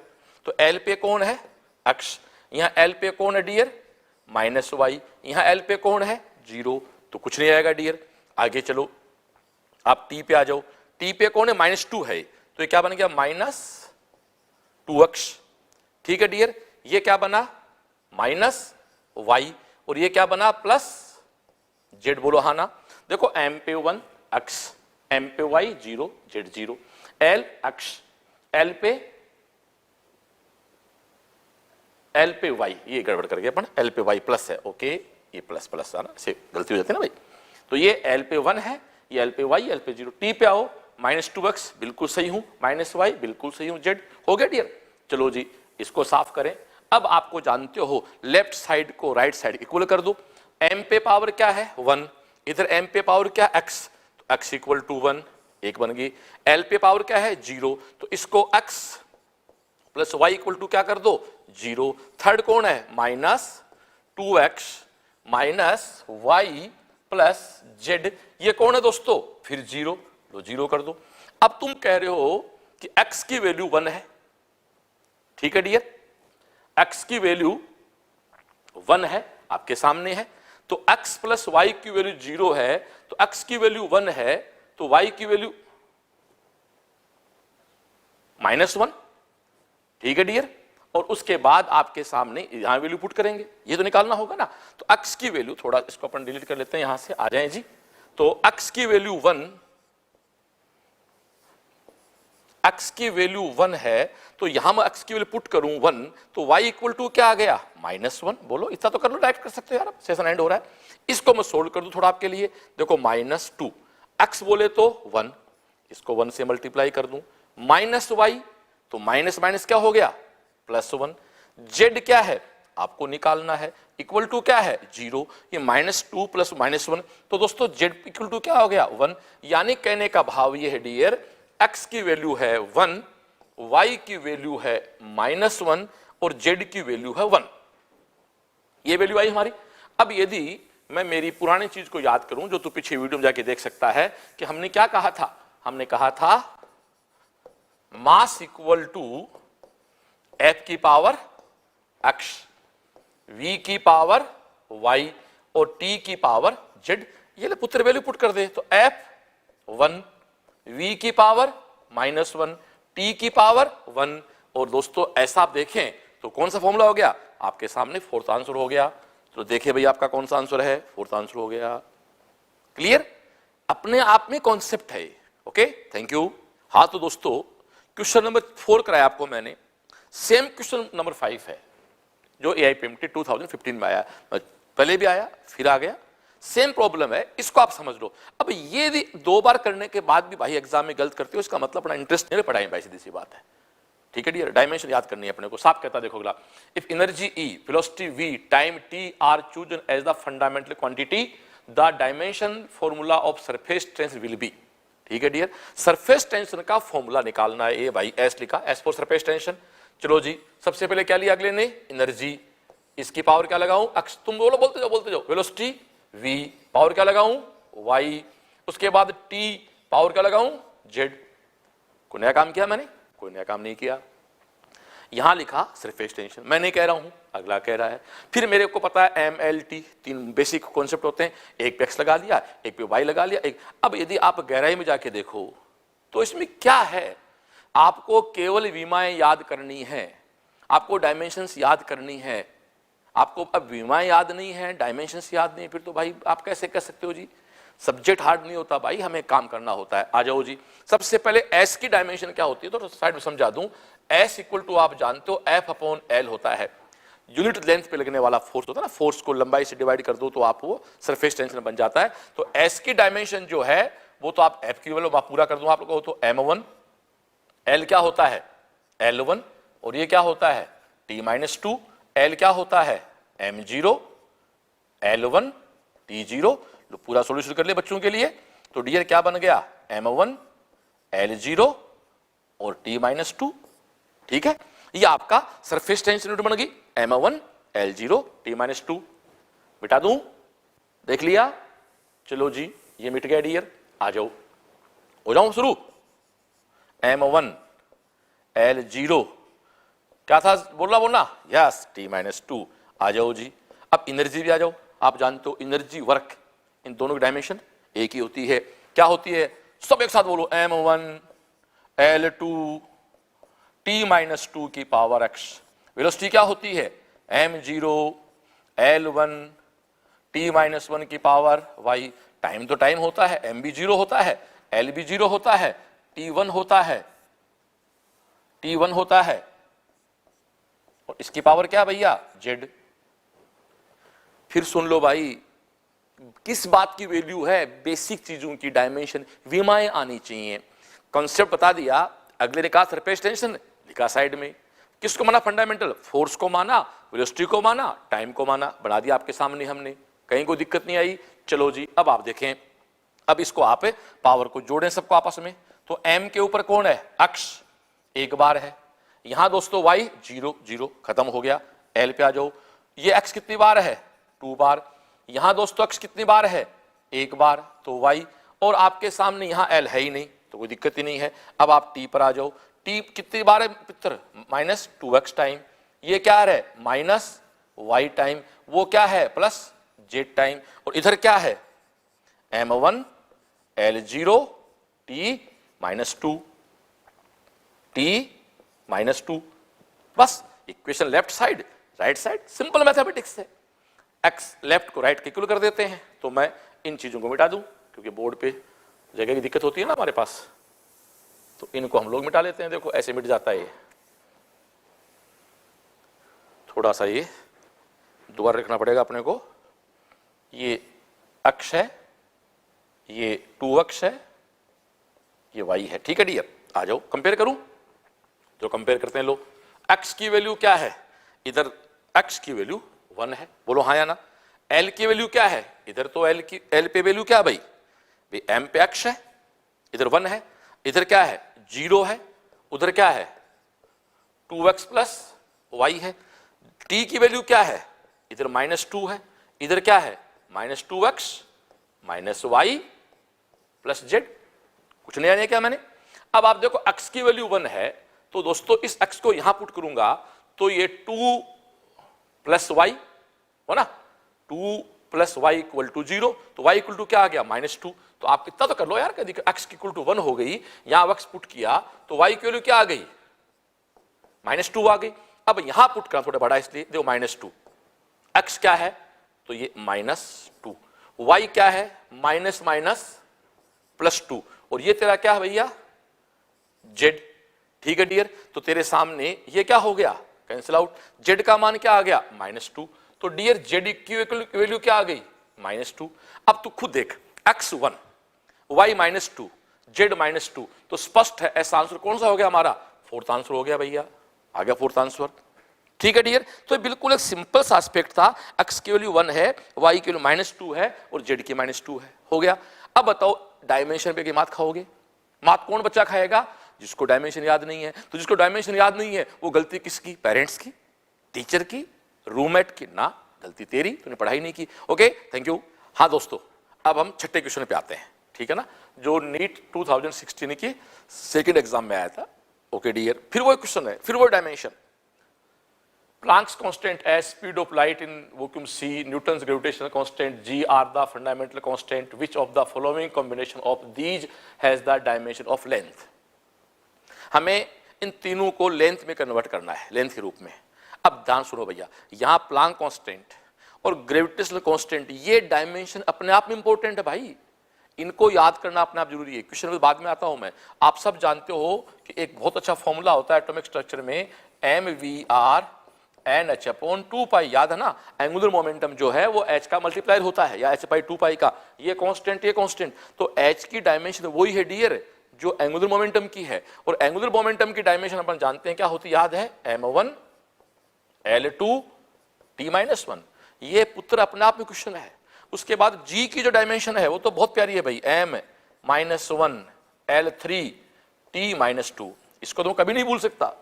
[SPEAKER 1] तो L पे कौन है x, यहाँ L पे कौन है डियर -y, यहाँ L पे कौन है 0, तो कुछ नहीं आएगा डियर। आगे चलो, आप T पे आ जाओ, T पे कौन है -2 है, तो ये क्या बन गया -2x। ठीक है डियर, ये क्या बना -y, और ये क्या बना +z। बोलो हाँ ना। देखो M पे 1x, M पे y 0, z 0, L x, L पे y, ये गड़बड़ कर गया अपन, L पे y प्लस है, ओके, ये प्लस प्लस है ना, ऐसे गलती हो जाती है ना भाई। तो ये L पे 1 है, ये L पे y, L पे 0। T पे आओ, -2x बिल्कुल सही हूं, -y बिल्कुल सही हूं, z हो गया डियर। चलो जी, इसको साफ करें। अब आपको जानते हो लेफ्ट साइड को राइट साइड इक्वल कर दो। M पे पावर क्या है 1, इधर M पे पावर क्या x, तो x इक्वल टू 1, एक बन गई। L पे पावर क्या है 0, तो इसको x plus y equal to क्या कर दो 0। थर्ड कौन है -2x minus y plus z, ये कौन है दोस्तों, फिर 0, लो 0 कर दो। अब तुम कह रहे हो कि x की वैल्यू 1 है, ठीक है डियर, x की वैल्यू 1 है, आपके सामने है, तो x प्लस y की वैल्यू 0 है, तो x की वैल्यू 1 है, तो y की वैल्यू -1, ठीक है डियर। और उसके बाद आपके सामने यहां वैल्यू पुट करेंगे, ये तो निकालना होगा ना। तो x की वैल्यू, थोड़ा इसको अपन डिलीट कर लेते हैं, यहां से आ जाए जी। तो x की वैल्यू 1, x की वैल्यू 1 है, तो यहां मैं x की वैल्यू पुट करूं 1, तो y इक्वल टू क्या आ गया, -1। बोलो, इतना तो कर लो, डायरेक्ट कर सकते हो यार, सेशन एंड हो रहा है। इसको मैं सोल्व कर दूं थोड़ा आपके लिए, देखो -2, x बोले तो 1, इसको 1 से मल्टीप्लाई कर दूं, -y, तो माइनस माइनस क्या हो गया, +1। z क्या है आपको निकालना है, इक्वल टू क्या है 0, ये -2 + -1, तो दोस्तों z इक्वल टू क्या हो गया 1। यानी कहने का भाव ये है डियर, x की वैल्यू है 1, y की वैल्यू है -1 और z की वैल्यू है 1। ये वैल्यू आई हमारी। अब यदि मैं मेरी पुरानी चीज को याद करूं, जो तू पीछे वीडियो में जाके देख सकता है, कि हमने क्या कहा था, हमने कहा था मास इक्वल टू f की पावर x, v की पावर y और t की पावर z। ये ले पुत्र वैल्यू पुट कर दे, तो f 1, v की पावर -1, t की पावर 1। और दोस्तों ऐसा आप देखें तो कौन सा फॉर्मूला हो गया आपके सामने, फोर्थ आंसर हो गया। तो देखिए भाई आपका कौन सा आंसर है, फोर्थ आंसर हो गया। क्लियर, अपने आप में कॉन्सेप्ट है। Okay, thank you. हाँ तो दोस्तों क्वेश्चन नंबर 4 कराया आपको मैंने, सेम क्वेश्चन नंबर 5 है जो AIPMT 2015 में आया, पहले भी आया फिर आ गया, सेम प्रॉब्लम है, इसको आप समझ लो। अब ये 2 बार करने के बाद भी भाई एग्जाम में गलत करते हो, इसका मतलब अपना इंटरेस्ट नहीं पढ़ाई भाई, सीधी सी बात है। ठीक है डियर, डायमेंशन याद करनी है अपने को। साफ कहता देखो अगला, if energy E, velocity V, time T are chosen as the fundamental quantity, the dimension formula of surface tension will be. ठीक है डियर, सरफेस टेंशन का फॉर्मूला निकालना है। ये भाई एस लिखा, एस फॉर सरफेस टेंशन। चलो जी, सबसे पहले क्या लिया अगले ने, एनर्जी, इसकी पावर क्या लगाऊं, अक्स, तुम बोलो, बोलते जाओ, वेलोसिटी V, पावर क्या लगाऊं y, उसके बाद t, पावर क्या लगाऊं z। कोई नया काम किया मैंने, कोई नया काम नहीं किया। यहां लिखा सरफेस टेंशन, मैं नहीं कह रहा हूं, अगला कह रहा है। फिर मेरे को पता है MLT, 3 बेसिक कॉन्सेप्ट होते हैं, एक पे x लगा लिया, एक पे y लगा लिया, एक। अब यदि आप गहराई में जाके देखो तो इसमें क्या है, आपको केवल विमाएं याद करनी है, आपको डायमेंशंस याद करनी है। आपको अब विमाएं याद नहीं है, डायमेंशंस याद नहीं, फिर तो भाई आप कैसे कह सकते हो जी, सब्जेक्ट हार्ड नहीं होता भाई, हमें काम करना होता है। आ जाओ जी, सबसे पहले एस की डायमेंशन क्या होती है तो साइड में समझा दूं। एस इक्वल टू आप जानते हो F/L होता है, यूनिट लेंथ पे लगने वाला फोर्स होता है ना, फोर्स को लंबाई से डिवाइड कर दो तो आप वो सरफेस टेंशन बन जाता है। तो एस की डायमेंशन जो है वो तो आप F की वैल्यू पूरा कर दो आप लोगों को, तो M1, L क्या होता है L1, और ये क्या होता है T-2, L क्या होता है M0, L1 T0। लो पूरा सॉल्यूशन कर ले बच्चों के लिए, तो डियर क्या बन गया M1 L0 और T-2। ठीक है, ये आपका सरफेस टेंशन यूनिट बन गई, M1 L0 T-2। मिटा दूं, देख लिया, चलो जी ये मिट गया डियर। आ जाओ, हो जाऊं शुरू। M1 L0 क्या था, बोलना यस T-2। आ जाओ जी, अब एनर्जी भी आ जाओ। आप जानते हो एनर्जी वर्क इन दोनों की डायमेंशन एक ही होती है, क्या होती है, सब एक साथ बोलो, M1 L2 T-2 की पावर x। वेलोसिटी क्या होती है M0 L1 T-1 की पावर y। टाइम तो टाइम होता है, M भी 0 होता है, L भी 0 होता है, T1 होता है, T1 होता है, और इसकी पावर क्या भैया z। फिर सुन लो भाई, किस बात की वैल्यू है, बेसिक चीजों की डायमेंशन, विमाएं आनी चाहिए। कॉन्सेप्ट बता दिया, अगले ने कहा सरफेस टेंशन, लिखा साइड में, किसको माना फंडामेंटल, फोर्स को माना, वेलोसिटी को माना, टाइम को माना, बना दिया आपके सामने हमने, कहीं कोई दिक्कत नहीं आई। चलो जी अब आप देखें, अब इसको आप पावर को जोड़ें सबको आपस में, तो m के ऊपर कौन है अक्ष, एक बार है, यहां दोस्तों y 0 0 खत्म हो गया। L पे आ जाओ, ये x कितनी बार है 2 बार, यहां दोस्तों x कितनी बार है 1 बार, तो y, और आपके सामने यहां L है ही नहीं तो कोई दिक्कत ही नहीं है। अब आप t पर आ जाओ, t कितनी बार है पित्र -2x टाइम, ये क्या है -y टाइम, वो क्या है +z टाइम, और इधर क्या है M1 L0 T-2 बस equation left side right side, simple mathematics है। एक्स लेफ्ट को राइट इक्वल कर देते हैं, तो मैं इन चीजों को मिटा दूं, क्योंकि बोर्ड पे जगह की दिक्कत होती है ना हमारे पास, तो इनको हम लोग मिटा लेते हैं। देखो ऐसे मिट जाता है ये, थोड़ा सा ये दोबारा लिखना पड़ेगा अपने को। ये अक्ष है, ये 2 अक्ष है, ये y है, ठीक है डियर। आ जाओ कंपेयर करूं, जो कंपेयर करते हैं लो। x की वैल्यू क्या है, इधर x की वैल्यू 1 है, बोलो हाँ या ना। l की वैल्यू क्या है, इधर तो l पे वैल्यू क्या भाई, m पे x है, इधर 1 है, इधर क्या है 0 है, उधर क्या है 2x प्लस y है। t की वैल्यू क्या है, इधर -2 है, इधर क्या है -2x minus y plus z। कुछ नया नहीं क्या मैंने। अब आप देखो x की वैल्यू 1 है, तो दोस्तों इस x को यहां पुट करूंगा तो ये 2 प्लस y हो ना, 2 प्लस y इक्वल टू 0, तो y इक्वल टू क्या आ गया -2। तो आप इतना तो कर लो यार, कभी x इक्वल टू 1 हो गई, यहां x पुट किया तो y की वैल्यू क्या आ गई -2 आ गई। अब यहां पुट करना थोड़ा बड़ा इसलिए देखो -2, x क्या है तो ये -2, y क्या है माइनस माइनस +2, और ये तेरा क्या है भैया z, ठीक है डियर। तो तेरे सामने ये क्या हो गया कैंसिल आउट, z का मान क्या आ गया -2, तो डियर z की वैल्यू क्या आ गई -2। अब तू खुद देख x1 y -2 z -2, तो स्पष्ट है ऐसा आंसर कौन सा हो गया हमारा, फोर्थ आंसर हो गया भैया, आ गया फोर्थ आंसर, ठीक है डियर। तो बिल्कुल एक सिंपल सा एस्पेक्ट था, x की वैल्यू 1 है, y की वैल्यू -2 है और z की -2 है, हो गया। अब बताओ डायमेंशन पे की मात खाओगे, मात कौन बच्चा खाएगा, जिसको डायमेंशन याद नहीं है। तो जिसको डायमेंशन याद नहीं है वो गलती किसकी, पेरेंट्स की, टीचर की, रूममेट की ना, गलती तेरी, तूने पढ़ाई नहीं की। Okay thank you. हाँ दोस्तों अब हम छठे क्वेश्चन पे आते हैं, ठीक है ना, जो नीट 2016 की सेकेंड एग्जाम में आया था। ओके डियर, फिर वो क्वेश्चन है, फिर वो dimension. Planck's constant as speed of light in vacuum C, Newton's gravitational constant G are the fundamental constant. Which of the following combination of these has the dimension of length? हमें इन तीनों को लेंथ में कन्वर्ट करना है, लेंथ के रूप में। अब ध्यान सुनो भैया, यहाँ प्लांक कांस्टेंट और ग्रेविटेशनल कांस्टेंट ये डायमेंशन अपने आप में इंपॉर्टेंट है भाई, इनको याद करना अपने आप जरूरी है। क्वेश्चन में बाद में आता हूं मैं। आप सब जानते हो कि एक बहुत अच्छा फॉर्मूला होता है एटॉमिक स्ट्रक्चर में, mvr NH अपॉन 2 पाई, याद है ना। एंगुलर मोमेंटम जो है वो h का मल्टीप्लायर होता है, या h बाई 2 पाई का, ये कांस्टेंट ये कांस्टेंट, तो h की डायमेंशन वही है डियर जो एंगुलर मोमेंटम की है। और एंगुलर मोमेंटम की डायमेंशन अपन जानते हैं क्या होती है, याद है m1 L2 T-1, ये पुत्र अपने आप में क्वेश्चन है। उसके बाद g की जो डायमेंशन है वो तो बहुत प्यारी है भाई, m-1 L3 T-2, इसको तो मैं कभी नहीं भूल सकता,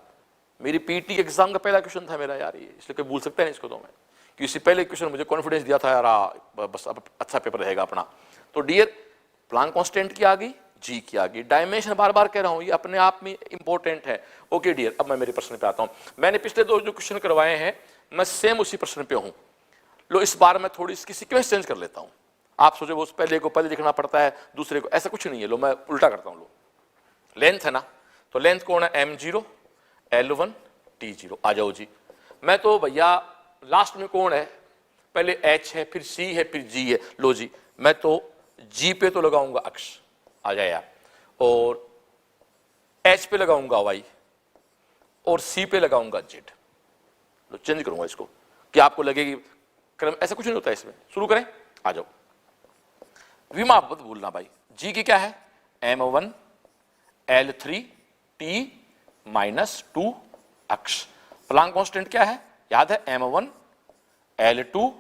[SPEAKER 1] मेरी पीटी एग्जाम का पहला क्वेश्चन था मेरा यार ये, इसलिए कोई भूल सकता है नहीं इसको तो मैं, क्योंकि इससे पहले क्वेश्चन मुझे कॉन्फिडेंस दिया था यार बस अब अच्छा पेपर रहेगा अपना। तो डियर प्लांक कांस्टेंट की आ गई, जी की आ गई, डायमेंशन बार बार कह रहा हूं ये अपने आप में इंपॉर्टेंट है। ओके डियर, अब मैं मेरे प्रश्न पे आता हूं। मैंने पिछले दो जो क्वेश्चन करवाए हैं मैं सेम उसी प्रश्न पे हूं। लो इस बार मैं थोड़ी इसकी सीक्वेंस चेंज कर लेता हूं। आप सोचो वो पहले को पहले लिखना पड़ता है, दूसरे को, ऐसा कुछ नहीं है। लो मैं उल्टा करता हूं। लो लेंथ है ना, तो लेंथ कौन है, m0 L1 T0। आ जाओ जी, मैं तो भैया लास्ट में कौन है, पहले h है फिर c है फिर g है। लो जी मैं तो g पे तो लगाऊंगा अक्ष, आ जाए यार, और h पे लगाऊंगा y और c पे लगाऊंगा z। लो चेंज करूंगा इसको कि आपको लगेगी क्रम, ऐसा कुछ नहीं होता है इसमें। शुरू करें, आ जाओ। विमा मत भूलना भाई, g की क्या है m1 L3 T-2 अक्ष। प्लांक कांस्टेंट क्या है, याद है m1 L2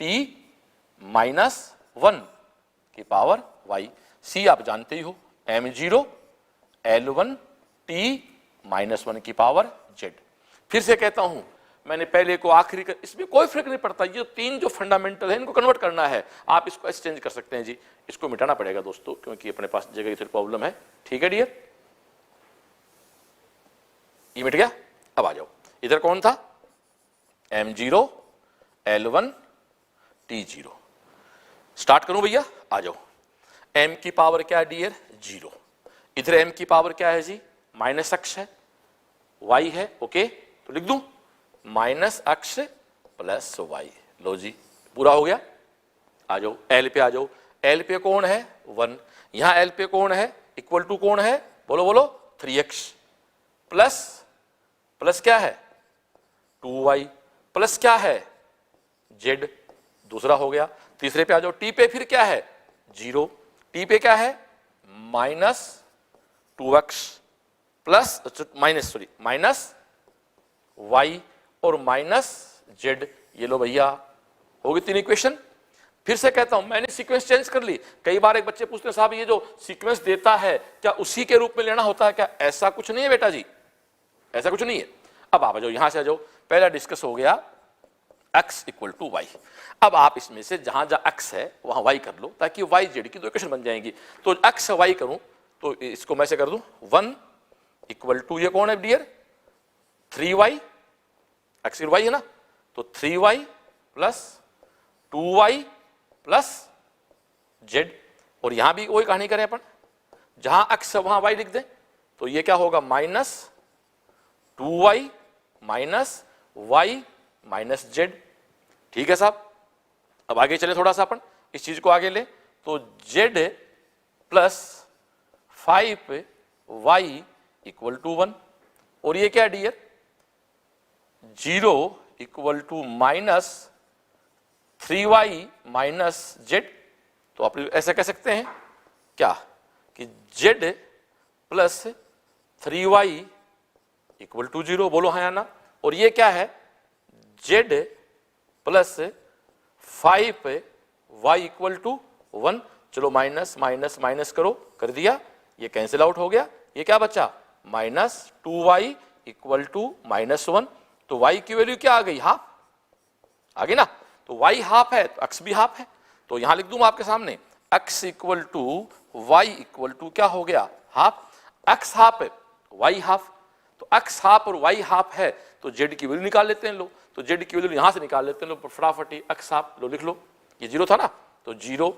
[SPEAKER 1] T-1 की पावर y। c आप जानते ही हो m0 L1 T-1 की पावर z। फिर से कहता हूं, मैंने पहले को आखिरी कर, इसमें कोई फर्क नहीं पड़ता, ये तीन जो फंडामेंटल है इनको कन्वर्ट करना है। आप इसको एक्सचेंज कर सकते हैं जी, इसको मिटाना पड़ेगा दोस्तों क्योंकि अपने पास जगह की थोड़ी प्रॉब्लम है। ठीक है डियर, ये मिट गया। अब आ जाओ, इधर कौन था m0 L1 T0। स्टार्ट करूं भैया, आ जाओ। m की पावर क्या है डियर 0, इधर m की पावर क्या है जी माइनस अक्ष है, y है। ओके तो लिख दूं माइनस एक्स प्लस वाई। लो जी पूरा हो गया। आ जाओ एल पे, आ जाओ एल पे कौन है 1, यहां एल पे कौन है इक्वल टू कौन है, बोलो बोलो 3x प्लस प्लस क्या है 2y प्लस क्या है z, दूसरा हो गया। तीसरे पे आ जाओ टी पे, फिर क्या है 0, टी पे क्या है minus 2x plus minus y और माइनस z। ये लो भैया हो गई 3 इक्वेशन। फिर से कहता हूं मैंने सीक्वेंस चेंज कर ली। कई बार एक बच्चे पूछते हैं साहब ये जो सीक्वेंस देता है क्या उसी के रूप में लेना होता है क्या? ऐसा कुछ नहीं है बेटा जी, ऐसा कुछ नहीं है। अब आप आ जाओ यहां से, आ जाओ पहला डिस्कस हो गया x इक्वल टू वाई। अब आप इसमें से जहां जहां x है वहां y कर लो ताकि y z की दो इक्वेशन बन जाएंगी। तो x y करूं तो इसको मैं से कर दूं 1 इक्वल टू, ये कौन है डियर 3y, x y है ना, तो 3y plus 2y plus z। और यहां भी वही कहानी करें अपन, जहां x वहां y लिख दें तो ये क्या होगा minus 2y minus y minus z। ठीक है साहब। अब आगे चले थोड़ा सा अपन इस चीज को आगे ले, तो z plus 5y equal to 1। और ये क्या dear 0 equal to minus 3y minus z। तो आप ऐसा कह सकते हैं क्या कि z plus 3y equal to 0, बोलो हाँ या ना। और ये क्या है z plus 5y equal to 1। चलो माइनस माइनस माइनस करो, कर दिया, ये कैंसिल आउट हो गया। ये क्या बचा minus 2y equal to minus 1। तो y की वैल्यू क्या आ गई हाफ, आ गई ना। तो y हाफ है तो x भी हाफ है। तो यहां लिख दूं आपके सामने x equal to Y equal to क्या हो गया हाफ। x हाफ है y हाफ, तो x हाफ और y हाफ है तो z की वैल्यू निकाल लेते हैं। लो तो z की वैल्यू यहां से निकाल लेते हैं, लो फटाफट ही x हाफ लो लिख लो, ये 0 था ना, तो 0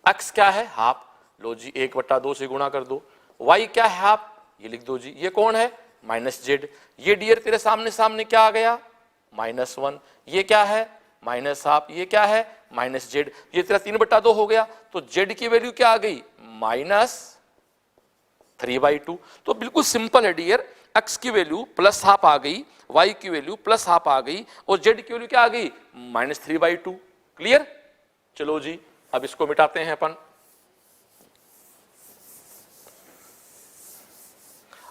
[SPEAKER 1] x क्या है हाफ, लो जी 1/2 से गुणा कर दो। y क्या है हाफ, ये लिख दो जी, ये कौन है माइनस z। ये डियर तेरे सामने सामने क्या आ गया -1। ये क्या है माइनस हाफ, ये क्या है माइनस z। ये तेरा 3/2 हो गया। तो z की वैल्यू क्या आ गई -3/2। तो बिल्कुल सिंपल है डियर, x की वैल्यू प्लस हाफ आ गई, y की वैल्यू प्लस हाफ आ गई और z की वैल्यू क्या आ गई -3/2। क्लियर। चलो जी अब इसको मिटाते हैं अपन।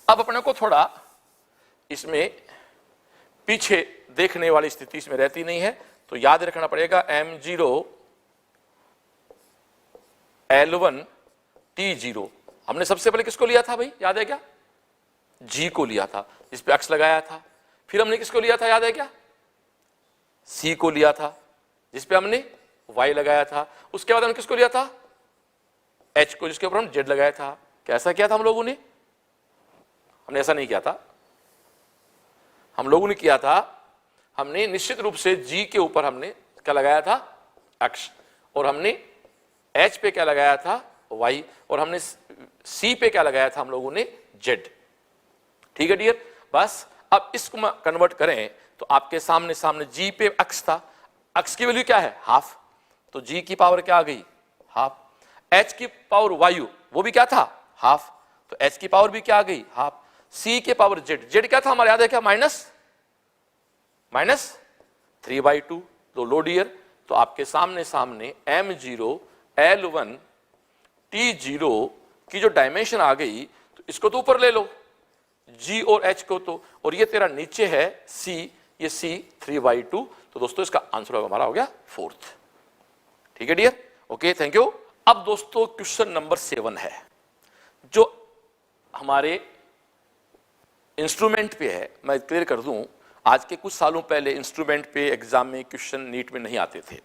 [SPEAKER 1] अब अपने को थोड़ा इसमें पीछे देखने वाली स्थिति इसमें रहती नहीं है, तो याद रखना पड़ेगा m0 L1 T0। हमने सबसे पहले किसको लिया था भाई, याद है क्या, G को लिया था, इस पे x लगाया था। फिर हमने किसको लिया था, याद है क्या, C को लिया था, जिस पे हमने y लगाया था। उसके बाद हमने किसको लिया था, H को, जिसके ऊपर हम Z लगाया था। कैसा किया था हम लोगों ने, हमने ऐसा नहीं किया था। हम लोगों ने किया था, हमने निश्चित रूप से G के ऊपर हमने क्या लगाया था x, और हमने H पे क्या लगाया था y, और हमने C पे क्या लगाया था हम लोगों ने z। ठीक है डियर। बस अब इसको कन्वर्ट करें तो आपके सामने सामने G पे x था, x की वैल्यू क्या है हाफ, तो G की पावर क्या आ गई हाफ। H की पावर y वो भी क्या था हाफ, तो H की पावर भी क्या आ गई हाफ। C के पावर z, z क्या था हमारे याद है क्या -3/2। तो लो डियर, तो आपके सामने सामने m0 L1 T0 की जो डायमेंशन आ गई, तो इसको तो ऊपर ले लो G और H को, तो और ये तेरा नीचे है C, ये C 3/2। तो दोस्तों इसका आंसर हमारा हो गया 4th। ठीक है डियर, ओके थैंक यू। अब दोस्तों क्वेश्चन नंबर 7 है जो हमारे इंस्ट्रूमेंट पे है। मैं क्लियर कर दूं, आज के कुछ सालों पहले इंस्ट्रूमेंट पे एग्जाम में क्वेश्चन नीट में नहीं आते थे,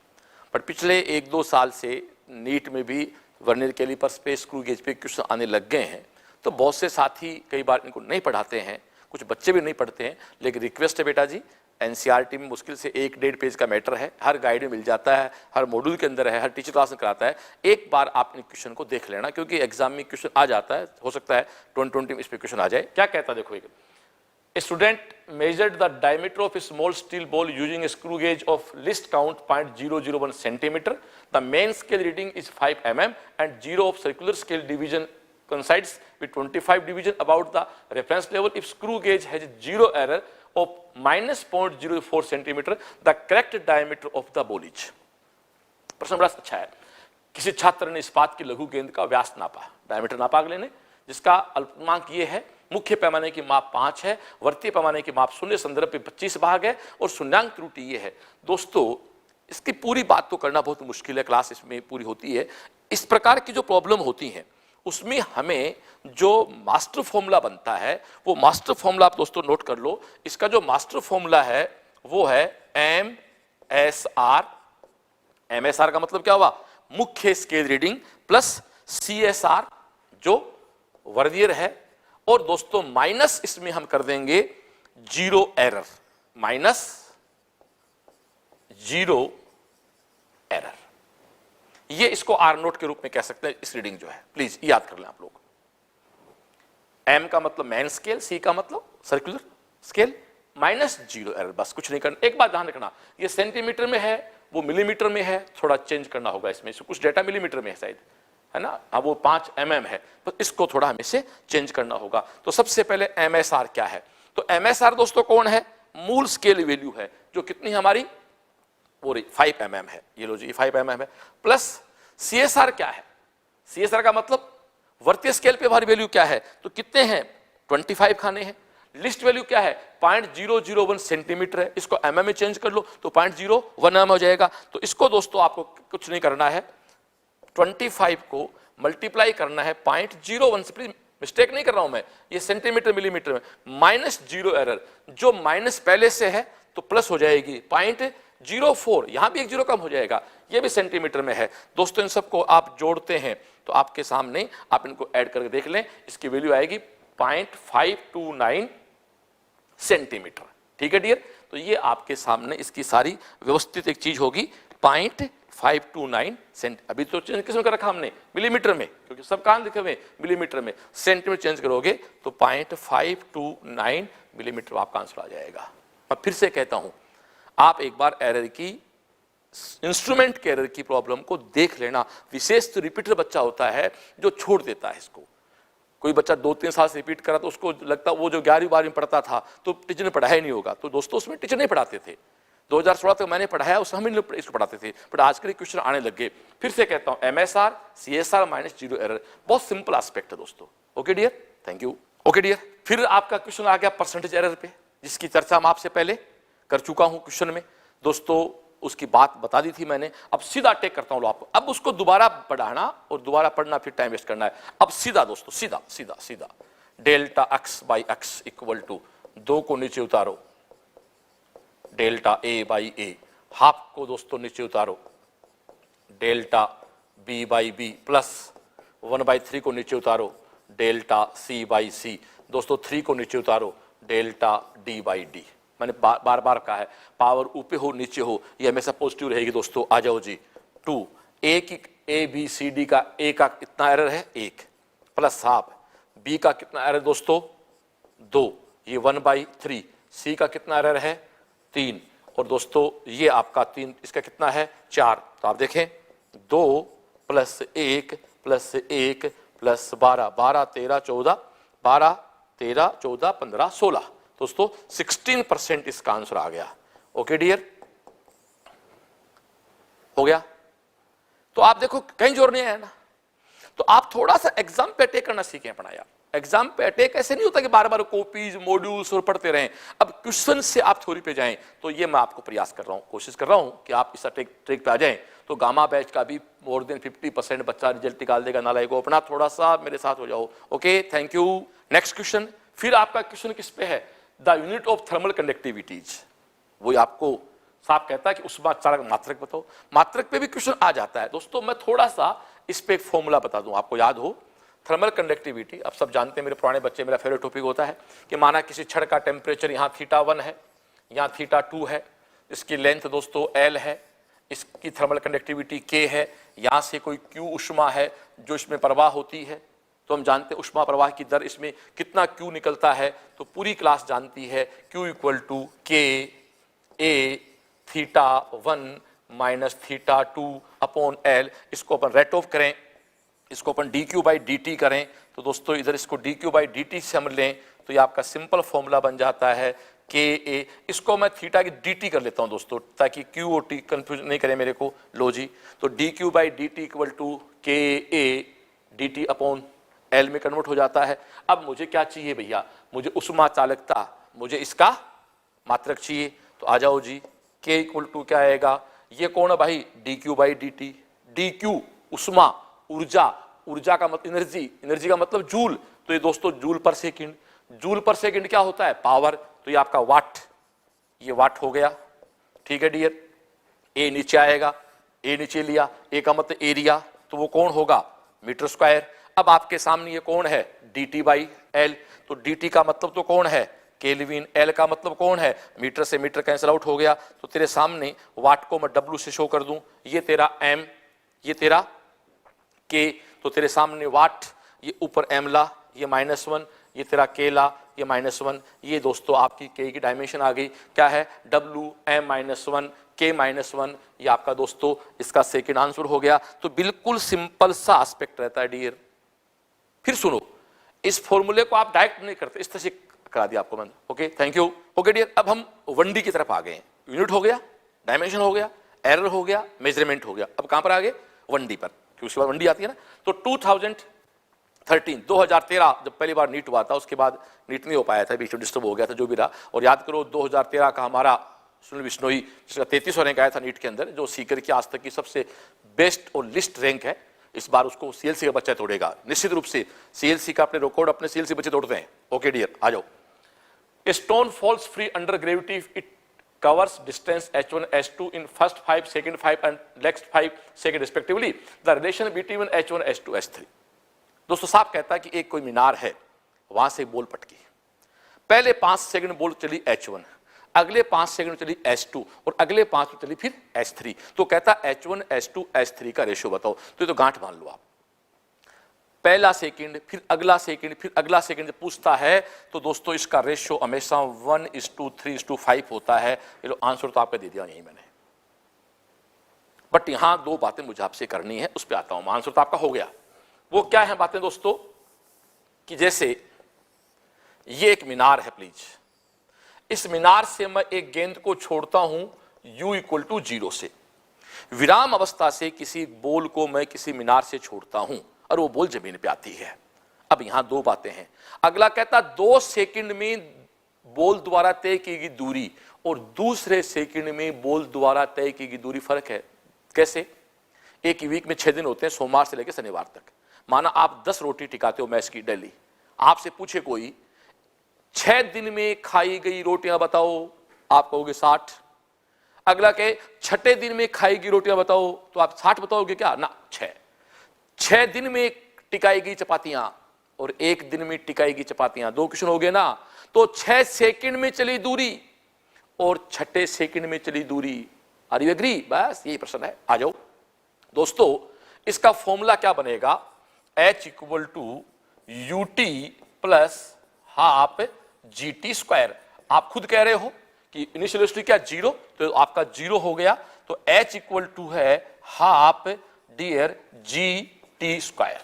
[SPEAKER 1] पर पिछले 1-2 साल से नीट में भी वर्नियर कैलिपर्स पे स्क्रू गेज पे क्वेश्चन आने लग गए हैं। तो बहुत से साथी कई बार इनको नहीं पढ़ाते हैं, कुछ बच्चे भी नहीं पढ़ते हैं, लेकिन रिक्वेस्ट है बेटा जी, एनसीईआरटी में मुश्किल से 1-1.5 पेज का मैटर है, हर गाइड में मिल जाता है, हर मॉड्यूल के अंदर है, हर टीचर क्लास में कराता है। एक बार आप इन क्वेश्चन को देख लेना, क्योंकि एग्जाम में क्वेश्चन आ जाता है, हो सकता है 2020 में इस पे क्वेश्चन आ जाए। क्या कहता है देखो, A student measured the diameter of a small steel ball using a screw gauge of least count 0.001 centimeter. The main scale reading is 5 mm and 0 of circular scale division coincides with 25 division about the reference level. If screw gauge has 0 error of minus 0.04 centimeter, the correct diameter of the ball is. प्रश्न बड़ा अच्छा है। किसी छात्र ने इस्पात की लघु गेंद का व्यास नापा, डायमीटर नापा अगले ने, जिसका अल्पतमांक ये है, मुख्य पैमाने की माप 5 है, वर्तीय पैमाने की माप 0, संदर्भ पे 25 भाग है और शून्यांक त्रुटि ये है। दोस्तों इसकी पूरी बात तो करना बहुत मुश्किल है, क्लास इसमें पूरी होती है। इस प्रकार की जो प्रॉब्लम होती हैं उसमें हमें जो मास्टर फॉर्मूला बनता है वो मास्टर फॉर्मूला आप दोस्तों नोट कर लो। इसका जो मास्टर फॉर्मूला है वो है MSR। MSR का मतलब क्या हुआ? मुख्य स्केल रीडिंग प्लस CSR जो वर्नियर है, और दोस्तों माइनस इसमें हम कर देंगे 0 एरर, माइनस 0 एरर। ये इसको आर नोट के रूप में कह सकते हैं। इस रीडिंग जो है प्लीज याद कर लें आप लोग। एम का मतलब मैन स्केल, सी का मतलब सर्कुलर स्केल, माइनस 0 एरर, बस कुछ नहीं करना। एक बात ध्यान रखना, ये सेंटीमीटर में है, वो मिलीमीटर में है, थोड़ा चेंज करना होगा इसमें, कुछ डेटा मिलीमीटर में है शायद, है ना। अब वो 5 mm है, तो इसको थोड़ा हमें से चेंज करना होगा। तो सबसे पहले MSR क्या है? तो MSR दोस्तों कौन है? मूल स्केल वैल्यू है, जो कितनी हमारी वो 5 mm है। ये लो जी 5 mm है। प्लस CSR क्या है? CSR का मतलब वर्तीय स्केल पे हमारी वैल्यू क्या है? तो कितने हैं? 25 खाने हैं। लिस्ट वैल्यू क्या है? 0.001 सेंटीमीटर है, इसको mm में चेंज कर लो तो 0.01 mm हो जाएगा। तो इसको दोस्तों आपको कुछ नहीं करना है, 25 को मल्टीप्लाई करना है 0.01 से, प्लीज मिस्टेक नहीं कर रहा हूं मैं, ये सेंटीमीटर मिलीमीटर में, माइनस 0 एरर, जो माइनस पहले से है तो प्लस हो जाएगी 0.04, यहां भी एक 0 कम हो जाएगा, ये भी सेंटीमीटर में है। दोस्तों इन सबको आप जोड़ते हैं तो आपके सामने आप इनको ऐड करके देख लें, इसकी वैल्यू आएगी 0.529 सेंटीमीटर। ठीक है डियर, तो ये आपके सामने इसकी सारी व्यवस्थित एक चीज होगी 0.529 सेंट। अभी तो चेंज किस में कर रखा हमने? मिलीमीटर में, क्योंकि सब कहां लिखे हुए? मिलीमीटर में। सेंटीमीटर चेंज करोगे तो 0.529 मिलीमीटर आपका आंसर आ जाएगा। मैं फिर से कहता हूं, आप एक बार एरर की, इंस्ट्रूमेंट के एरर की प्रॉब्लम को देख लेना। विशेष तो रिपीटर बच्चा होता है जो छोड़ देता है इसको। कोई बच्चा 2-3 साल से रिपीट करा तो उसको लगता वो जो 11वीं 12वीं में पढ़ता था तो टीचर ने पढ़ाया नहीं होगा। तो दोस्तों उसमें टीचर नहीं पढ़ाते थे। 2016 तक मैंने पढ़ाया, उस हम इसको पढ़ाते थे, बट आजकल क्वेश्चन आने लग गए। फिर से कहता हूं MSR CSR माइनस 0 एरर, बहुत सिंपल एस्पेक्ट है दोस्तों। Okay dear, thank you. Okay dear, फिर आपका क्वेश्चन आ गया परसेंटेज एरर पे, जिसकी चर्चा मैं आपसे पहले कर चुका हूं क्वेश्चन में। दोस्तों उसकी बात बता दी थी मैंने। अब सीधा टेक करता हूं आपको, अब उसको दोबारा पढ़ाना और दोबारा पढ़ना, फिर टाइम वेस्ट करना है। अब सीधा दोस्तों, सीधा सीधा सीधा delta x by x equal to 2 को नीचे उतारो, delta a by a, half को दोस्तों नीचे उतारो, delta b by b, plus 1/3 को नीचे उतारो, डेल्टा c बाई c, दोस्तों 3 को नीचे उतारो, डेल्टा d बाई d। मैंने बार बार कहा है, पावर ऊपर हो नीचे हो ये हमेशा पॉजिटिव रहेगी दोस्तों। आ जाओ जी, 2 A B C D का A का कितना एरर है? 1, प्लस हाफ, B का कितना एरर दोस्तों? 2, ये 1/3, C का कितना एरर है? 3, और दोस्तों ये आपका 3, इसका कितना है? 4। तो आप देखें 2 प्लस 1 प्लस 1 प्लस 12, 12 13 14, 12 13 14 15 16, दोस्तों 16% इसका आंसर आ गया। ओके डियर, हो गया। तो आप देखो कहीं जोर नहीं आया ना, तो आप थोड़ा सा एग्जाम पे अटैक करना सीखें अपना यार। एग्जाम पे अटैक ऐसे नहीं होता कि बार बार कॉपीज मॉड्यूल्स और पढ़ते रहें। अब क्वेश्चन से आप थ्योरी पे जाएं, तो ये मैं आपको प्रयास कर रहा हूं, कोशिश कर रहा हूं कि आप इस ट्रैक पे आ जाएं। तो गामा बैच का भी मोर देन 50% बच्चा रिजल्ट निकाल देगा नालायक को। अपना थोड़ा सा मेरे साथ हो जाओ। Okay, thank you. Next question, फिर आपका क्वेश्चन किस पे है? The unit of thermal conductivities. वो आपको साफ कहता है कि उस बात चालक मात्रक बताओ। मात्रक पे भी क्वेश्चन आ जाता है दोस्तों। मैं थोड़ा सा इस पे एक फॉर्मूला बता दूं, आपको याद हो। थर्मल कंडक्टिविटी अब सब जानते हैं, मेरे पुराने बच्चे, मेरा फेवरेट टॉपिक होता है कि माना किसी छड़ का टेम्परेचर यहाँ θ1 है, यहाँ θ2 है, इसकी लेंथ दोस्तों L है, इसकी थर्मल कंडक्टिविटी K है, यहाँ से कोई Q उष्मा है जो इसमें प्रवाह होती है। तो हम जानते हैं उष्मा प्रवाह की दर, इसमें कितना Q निकलता है, तो पूरी क्लास जानती है Q equal to K A θ1 minus θ2 upon L। इसको अपन रेट ऑफ करें, इसको अपन dq बाई dt करें, तो दोस्तों इधर इसको dq बाई dt से हम लें तो ये आपका सिंपल फॉर्मूला बन जाता है KA। इसको मैं थीटा की dt कर लेता हूं दोस्तों, ताकि Q और T कंफ्यूज नहीं करे मेरे को। लो जी, तो dq by dt equal to KA dt upon L में कन्वर्ट हो जाता है। अब मुझे क्या चाहिए भैया, मुझे उष्मा चालकता, मुझे इसका मात्रक चाहिए। तो आ जाओ जी, K इक्वल टू क्या आएगा, ये कौन है भाई, dq बाई dt। dq उष्मा, ऊर्जा, ऊर्जा का मतलब एनर्जी, एनर्जी का मतलब जूल, तो ये दोस्तों जूल पर सेकंड। जूल पर सेकंड क्या होता है, पावर, तो ये आपका वाट, ये वाट हो गया। ठीक है डियर, ए नीचे आएगा, ए नीचे लिया, ए का मतलब एरिया, तो वो कौन होगा, मीटर स्क्वायर। अब आपके सामने ये कौन है, dt बाई एल, तो dt का मतलब तो कौन है, केल्विन, एल का मतलब कौन है, मीटर से मीटर कैंसिल आउट हो गया। तो तेरे सामने वाट को मैं W से शो कर दूं, ये तेरा M, ये तेरा K, तो तेरे सामने वाट, ये ऊपर M ला, ये -1, ये तेरा K ला, ये -1, ये दोस्तों आपकी K की डायमेंशन आ गई। क्या है, W M -1 K -1, ये आपका दोस्तों इसका सेकेंड आंसर हो गया। तो बिल्कुल सिंपल सा एस्पेक्ट रहता है डियर। फिर सुनो, इस फॉर्मूले को आप डायरेक्ट नहीं करते, इस तरह से करा दिया आपको मैंने। Okay, thank you. Okay dear, अब हम 1D की तरफ आ गए हैं। यूनिट हो गया, डायमेंशन हो गया, एरर हो गया, मेजरमेंट हो गया। अब कहां पर आ गए, 1D पर, क्योंकि उसके बाद 1D आती है ना। तो 2013 जब पहली बार नीट हुआ था, उसके बाद नीट नहीं हो पाया था, बीच में डिस्टर्ब हो गया था, जो भी रहा। और याद करो 2013 का हमारा सुनील बिश्नोई, जिसका 33वां रैंक आया था नीट के अंदर, जो सीकर की आज तक की सबसे बेस्ट और लिस्ट रैंक है, इस बार उसको CLC का बच्चा तोड़ेगा निश्चित रूप से। CLC का अपने रिकॉर्ड अपने CLC बच्चे तोड़ते हैं। ओके डियर, आ जाओ। A stone falls free under gravity if it covers distance h1 h2 in first 5 second 5 and next 5 second respectively. The relation between h1 h2 h3। दोस्तों साहब कहता है कि एक कोई मीनार है, वहां से बॉल पटकी, पहले 5 सेकंड बॉल चली h1, अगले 5 सेकंड चली h2 और अगले 5 में चली फिर h3। तो कहता h1 h2 h3 का रेशियो बताओ। तो ये तो गांठ मान लो आप, पहला सेकंड फिर अगला सेकंड फिर अगला सेकंड जब पूछता है तो दोस्तों इसका रेशियो हमेशा 1:3:5 होता है। ये लो आंसर तो आपका दे दिया यही मैंने, बट यहां दो बातें मुझे आपसे करनी है, उस पर आता हूं। आंसर तो आपका हो गया। वो क्या है बातें दोस्तों, कि जैसे ये एक मीनार है, प्लीज इस मीनार से मैं एक गेंद को छोड़ता हूं u इक्वल टू 0 से, विराम अवस्था से किसी बॉल को मैं किसी मीनार से छोड़ता हूं और वो बॉल जमीन पे आती है। अब यहां दो बातें हैं। अगला कहता 2 सेकंड में बॉल द्वारा तय की गई दूरी और दूसरे सेकंड में बॉल द्वारा तय की गई दूरी फर्क है। कैसे, एक वीक में 6 दिन होते हैं, सोमवार से लेकर शनिवार तक। माना आप 10 रोटी टिकाते हो मैच की डेली, आपसे पूछे कोई 6 दिन में खाई गई रोटियां बताओ, आप कहोगे 60। अगला कहे 6ठे दिन में खाई गई रोटियां बताओ, तो आप 60 बताओगे क्या ना, 6 दिन में टिकाई गई चपातियां और 1 दिन में टिकाई गई चपातियां, 2 क्वेश्चन हो गए ना। तो 6 सेकंड में चली दूरी और 6ठे सेकंड में चली दूरी। Are you agree? बस यही प्रश्न है। आ जाओ दोस्तों, इसका फॉर्मूला क्या बनेगा, H equal to UT plus half GT square. आप खुद कह रहे हो कि इनिशियल वेलोसिटी क्या 0, तो आपका 0 हो गया। तो H इक्वल टू है half dear GT square.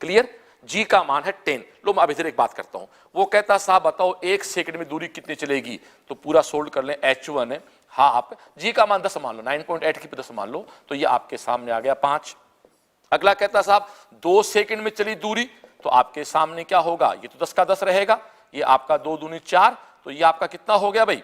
[SPEAKER 1] Clear? G का मान है 10। लो मैं अब इधर एक बात करता हूं। वो कहता साहब बताओ 1 सेकंड में दूरी कितनी चलेगी, तो पूरा सोल्व कर लें। H1 हाफ, G का मान 10 मान लो, 9.8 की 10 मान लो, तो ये आपके सामने आ गया 5। अगला कहता साहब 2 सेकंड में चली दूरी, तो आपके सामने क्या होगा, ये तो 10 का 10 रहेगा, ये आपका 2 दूनी 4, तो ये आपका कितना हो गया भाई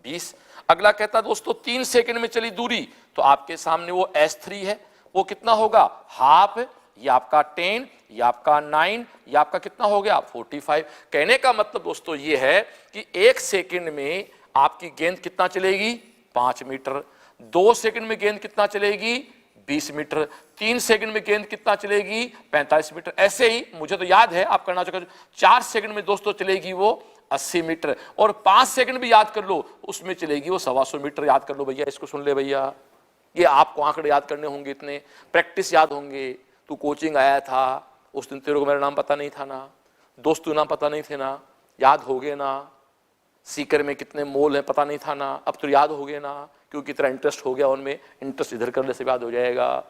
[SPEAKER 1] 20। अगला कहता दोस्तों 3 सेकंड में चली दूरी, तो आपके सामने वो S3 है, वो कितना होगा हाफ, ये आपका 10, ये आपका 9, ये आपका कितना हो गया 45। कहने का मतलब दोस्तों ये है कि 1 सेकंड में आपकी गेंद कितना चलेगी 5 मीटर, 2 सेकंड में गेंद कितना चलेगी 20 मीटर, 3 सेकंड में गेंद कितना चलेगी 45 मीटर। ऐसे ही मुझे तो याद है, आप करना चाहोगे 4 सेकंड में दोस्तों चलेगी वो 80 मीटर, और 5 सेकंड भी याद कर लो उसमें चलेगी वो 125 मीटर। याद कर लो भैया, इसको सुन ले भैया, ये आपको आंकड़े याद करने होंगे, इतने प्रैक्टिस याद होंगे। तू कोचिंग आया था, उस दिन तेरे को मेरा नाम पता नहीं था ना, दोस्तों नाम पता नहीं थे ना, याद हो गए ना, सीकर में कितने मोल हैं पता नहीं था ना, अब तो याद हो गए ना, क्योंकि तेरा इंटरेस्ट हो गया उनमें, इंटरेस्ट इधर करने से याद हो जाएगा।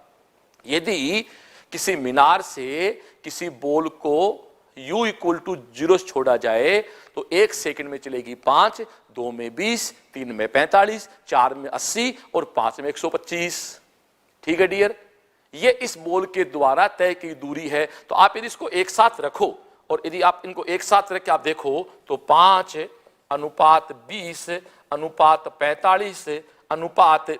[SPEAKER 1] यदि किसी मीनार से किसी बोल को u इक्वल टू 0 छोड़ा जाए तो 1 सेकंड में चलेगी 5, 2 में 20, 3 में 45, 4 में 80 और 5 में 125। ठीक है डियर, ये इस बोल के द्वारा तय की दूरी है। तो आप यदि इसको एक साथ रखो और यदि आप इनको एक साथ रख के आप देखो तो 5 अनुपात 20 अनुपात 45 अनुपात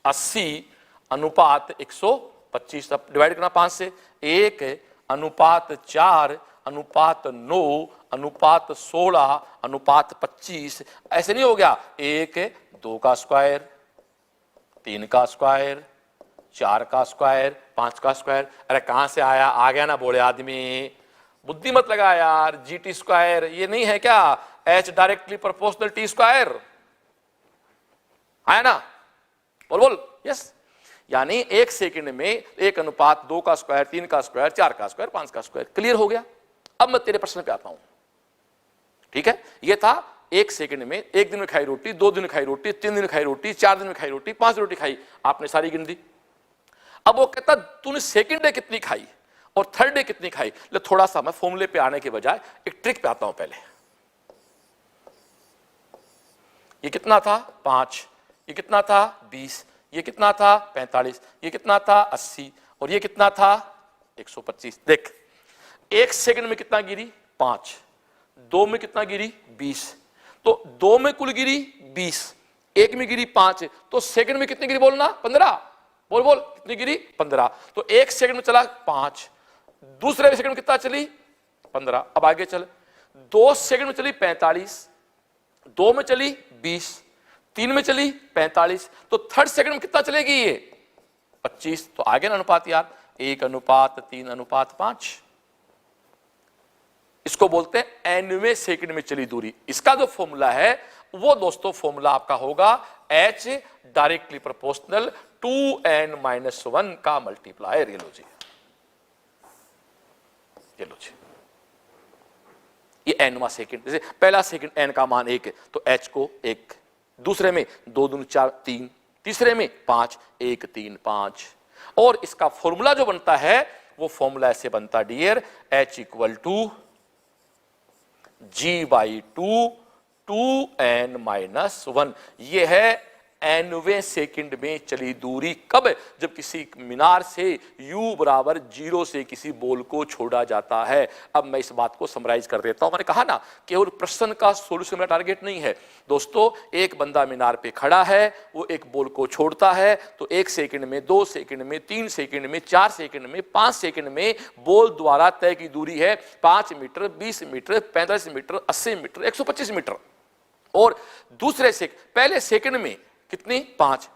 [SPEAKER 1] 80 अनुपात 125, अब डिवाइड करना 5 से, 1 अनुपात 4 अनुपात 9 अनुपात 16 अनुपात 25, ऐसे नहीं हो गया 1 2 का स्क्वायर, 3 का स्क्वायर, 4 का स्क्वायर, 5 का स्क्वायर। अरे कहां से आया, आ गया ना बोले आदमी, बुद्धि मत लगा यार। GT स्क्वायर ये नहीं है क्या, H directly proportional T square, आया ना, बोल बोल यस। यानी 1 सेकंड में 1 अनुपात 2 का स्क्वायर, 3 का स्क्वायर, 4 का स्क्वायर, 5 का स्क्वायर। क्लियर हो गया। अब मैं तेरे प्रश्न पे आता हूं। ठीक है, ये था 1 सेकंड में 1 दिन में खाई रोटी, 2 दिन में खाई रोटी, 3 दिन में खाई रोटी, 4 दिन में खाई रोटी, 5 रोटी खाई, आपने सारी गिन दी। अब वो कहता तूने सेकंड डे कितनी खाई और थर्ड डे कितनी खाई। ले थोड़ा सा मैं फॉर्मूले पे आने के बजाय एक ट्रिक पे आता हूं पहले। ये कितना था 5, ये कितना था 20, ये कितना था 45, ये कितना था 80 और ये कितना था 125। देख 1 सेकंड में कितना गिरी 5, 2 में कितना गिरी 20, तो 2 में कुल गिरी 20, 1 में गिरी 5, तो सेकंड में कितनी गिरी बोलना 15, बोल बोल कितनी गिरी 15। तो 1 सेकंड में चला 5, दूसरे सेकंड में कितना चली 15। अब आगे चल, 2 सेकंड में चली 45, 2 में चली 20, 3 में चली 45, तो थर्ड सेकंड में कितना चलेगी ये 25। तो आगे ना अनुपात यार, 1 अनुपात 3 अनुपात 5, इसको बोलते हैं nवें सेकंड में चली दूरी। इसका जो फॉर्मूला है वो दोस्तों फॉर्मूला आपका होगा H डायरेक्टली प्रोपोर्शनल 2n-1 का मल्टीप्लायर। ये लो जी, ये लो जी, ये nवां सेकंड, जैसे पहला सेकंड n का मान 1 तो h को 1, दूसरे में 2 दूनी 4 3, तीसरे में 5 1 3 5। और इसका फॉर्मूला जो बनता है वो फॉर्मूला ऐसे बनता dear, h equal to g/2 2n-1। ये है nवें सेकंड में चली दूरी। कब, जब किसी मीनार से u बराबर 0 से किसी बोल को छोड़ा जाता है। अब मैं इस बात को समराइज कर देता हूं। मैंने कहा ना केवल प्रश्न का सॉल्यूशन मेरा टारगेट नहीं है दोस्तों। एक बंदा मीनार पे खड़ा है, वो एक बोल को छोड़ता है, तो 1 सेकंड में, 2 सेकंड में, 3 सेकंड में, 4 सेकंड में, 5 सेकंड में बोल द्वारा तय की दूरी है 5 metre, 20 metre, 45 metre, 80 metre, 125 metre. और दूसरे से पहले सेकंड में कितनी 5,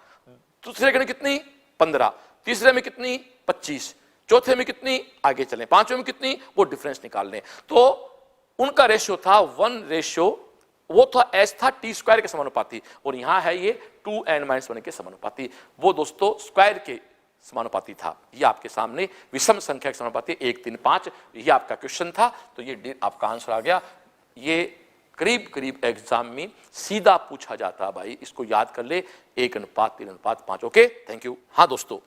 [SPEAKER 1] दूसरे सेकंड कितनी 15, तीसरे में कितनी 25, चौथे में कितनी, आगे चलें, पांचवें में कितनी, वो डिफरेंस निकाल लें। तो उनका रेशियो था 1 रेशियो, वो था h था t स्क्वायर के समानुपाती, और यहां है ये 2n-1 के समानुपाती। वो दोस्तों स्क्वायर के समानुपाती था। ये आपके सामने विषम संख्या के समानुपाती 1 3 5। ये आपका क्वेश्चन था, तो ये आपका आंसर आ गया। ये करीब करीब एग्जाम में सीधा पूछा जाता है भाई, इसको याद कर ले, 1:3:5। Okay, thank you. हाँ दोस्तों,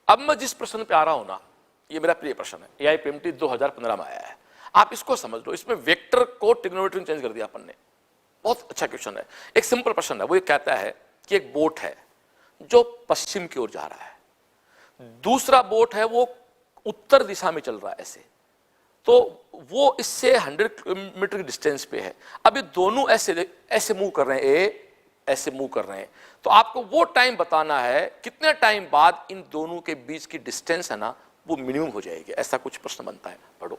[SPEAKER 1] अब मैं जिस प्रश्न पे आ रहा हूं ना, ये मेरा प्रिय प्रश्न है, AIPMT 2015 में आया है। आप इसको समझ लो, इसमें वेक्टर को ट्रिग्नोमेट्री में चेंज कर दिया अपन ने। बहुत अच्छा क्वेश्चन है, एक सिंपल प्रश्न है। वो ये कहता है कि एक बोट है जो पश्चिम की ओर जा रहा है, दूसरा बोट है वो उत्तर दिशा में चल रहा है ऐसे, तो वो इससे 100 किलोमीटर की डिस्टेंस पे है। अब ये दोनों ऐसे ऐसे मूव कर रहे हैं, ऐसे मूव कर रहे हैं, तो आपको वो टाइम बताना है कितने टाइम बाद इन दोनों के बीच की डिस्टेंस है ना वो मिनिमम हो जाएगी। ऐसा कुछ प्रश्न बनता है, पढ़ो।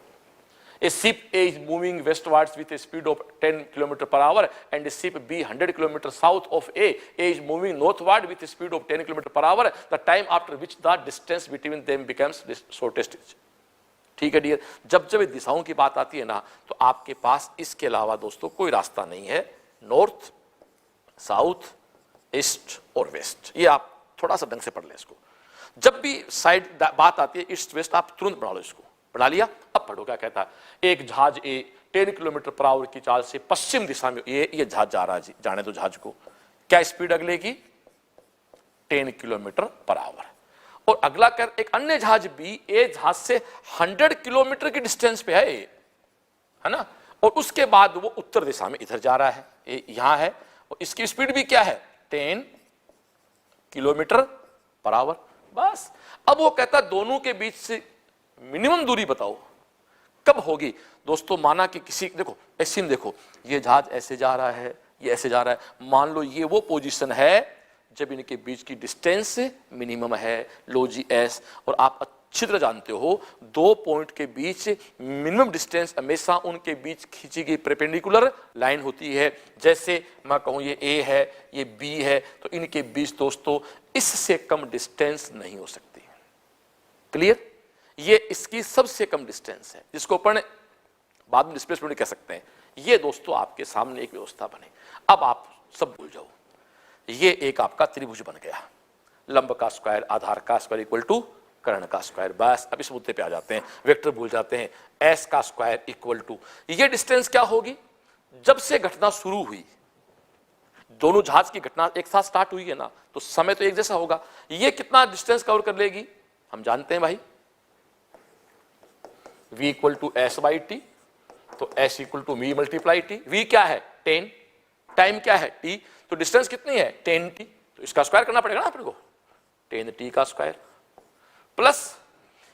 [SPEAKER 1] A ship A is moving westwards with a speed of 10 km/h and a ship B 100 km south of A. A is moving northward with a speed of 10 km/h. The time after which the distance between them becomes the shortest. ठीक है डियर, जब जब दिशाओं की बात आती है ना, तो आपके पास इसके अलावा दोस्तों कोई रास्ता नहीं है। नॉर्थ, साउथ, ईस्ट और वेस्ट, ये आप थोड़ा सा ढंग से पढ़ लें इसको। जब भी साइड बात आती है ईस्ट वेस्ट, आप तुरंत बना लो इसको। पढ़ा लिया। अब पढ़ो क्या कहता है, एक जहाज ए 10 किलोमीटर पर आवर की चाल से पश्चिम दिशा में, ये जहाज जा रहा है, जाने दो जहाज को, क्या स्पीड अगले की 10 किलोमीटर पर आवर। और अगला कर एक अन्य जहाज बी ए जहाज से 100 किलोमीटर की डिस्टेंस पे है ना, और उसके बाद वो उत्तर दिशा में इधर जा रहा है, यहां है, और इसकी स्पीड भी क्या है 10 किलोमीटर पर आवर। बस अब वो कहता दोनों के बीच से मिनिमम दूरी बताओ कब होगी। दोस्तों माना कि किसी, देखो ऐसे में, देखो ये जहाज ऐसे जा रहा है, ये ऐसे जा रहा है, मान लो ये वो पोजीशन है जब इनके बीच की डिस्टेंस मिनिमम है, लो जी एस। और आप अच्छी तरह जानते हो दो पॉइंट के बीच मिनिमम डिस्टेंस हमेशा उनके बीच खींची गई परपेंडिकुलर लाइन होती है। जैसे मैं कहूं ये ए है, ये बी है, तो इनके बीच दोस्तों इससे कम डिस्टेंस नहीं हो सकती। क्लियर, ये इसकी सबसे कम डिस्टेंस है, जिसको अपन बाद में डिस्प्लेसमेंट कह सकते हैं। ये दोस्तों आपके सामने एक व्यवस्था बने। अब आप सब भूल जाओ, ये एक आपका त्रिभुज बन गया, लंब का स्क्वायर आधार का स्क्वायर इक्वल टू कर्ण का स्क्वायर। बस अब इस मुद्दे पे आ जाते हैं, वेक्टर भूल जाते हैं। एस का स्क्वायर इक्वल टू, ये डिस्टेंस क्या होगी, जब से घटना शुरू हुई, दोनों जहाज की घटना एक साथ स्टार्ट हुई है ना, तो समय तो एक जैसा होगा। ये कितना डिस्टेंस कवर कर लेगी हम जानते हैं भाई, v equal to S by T, तो s equal to v multiply T. v क्या है 10, टाइम क्या है t, तो डिस्टेंस कितनी है 10t, तो इसका स्क्वायर करना पड़ेगा ना अपने को, 10t का स्क्वायर प्लस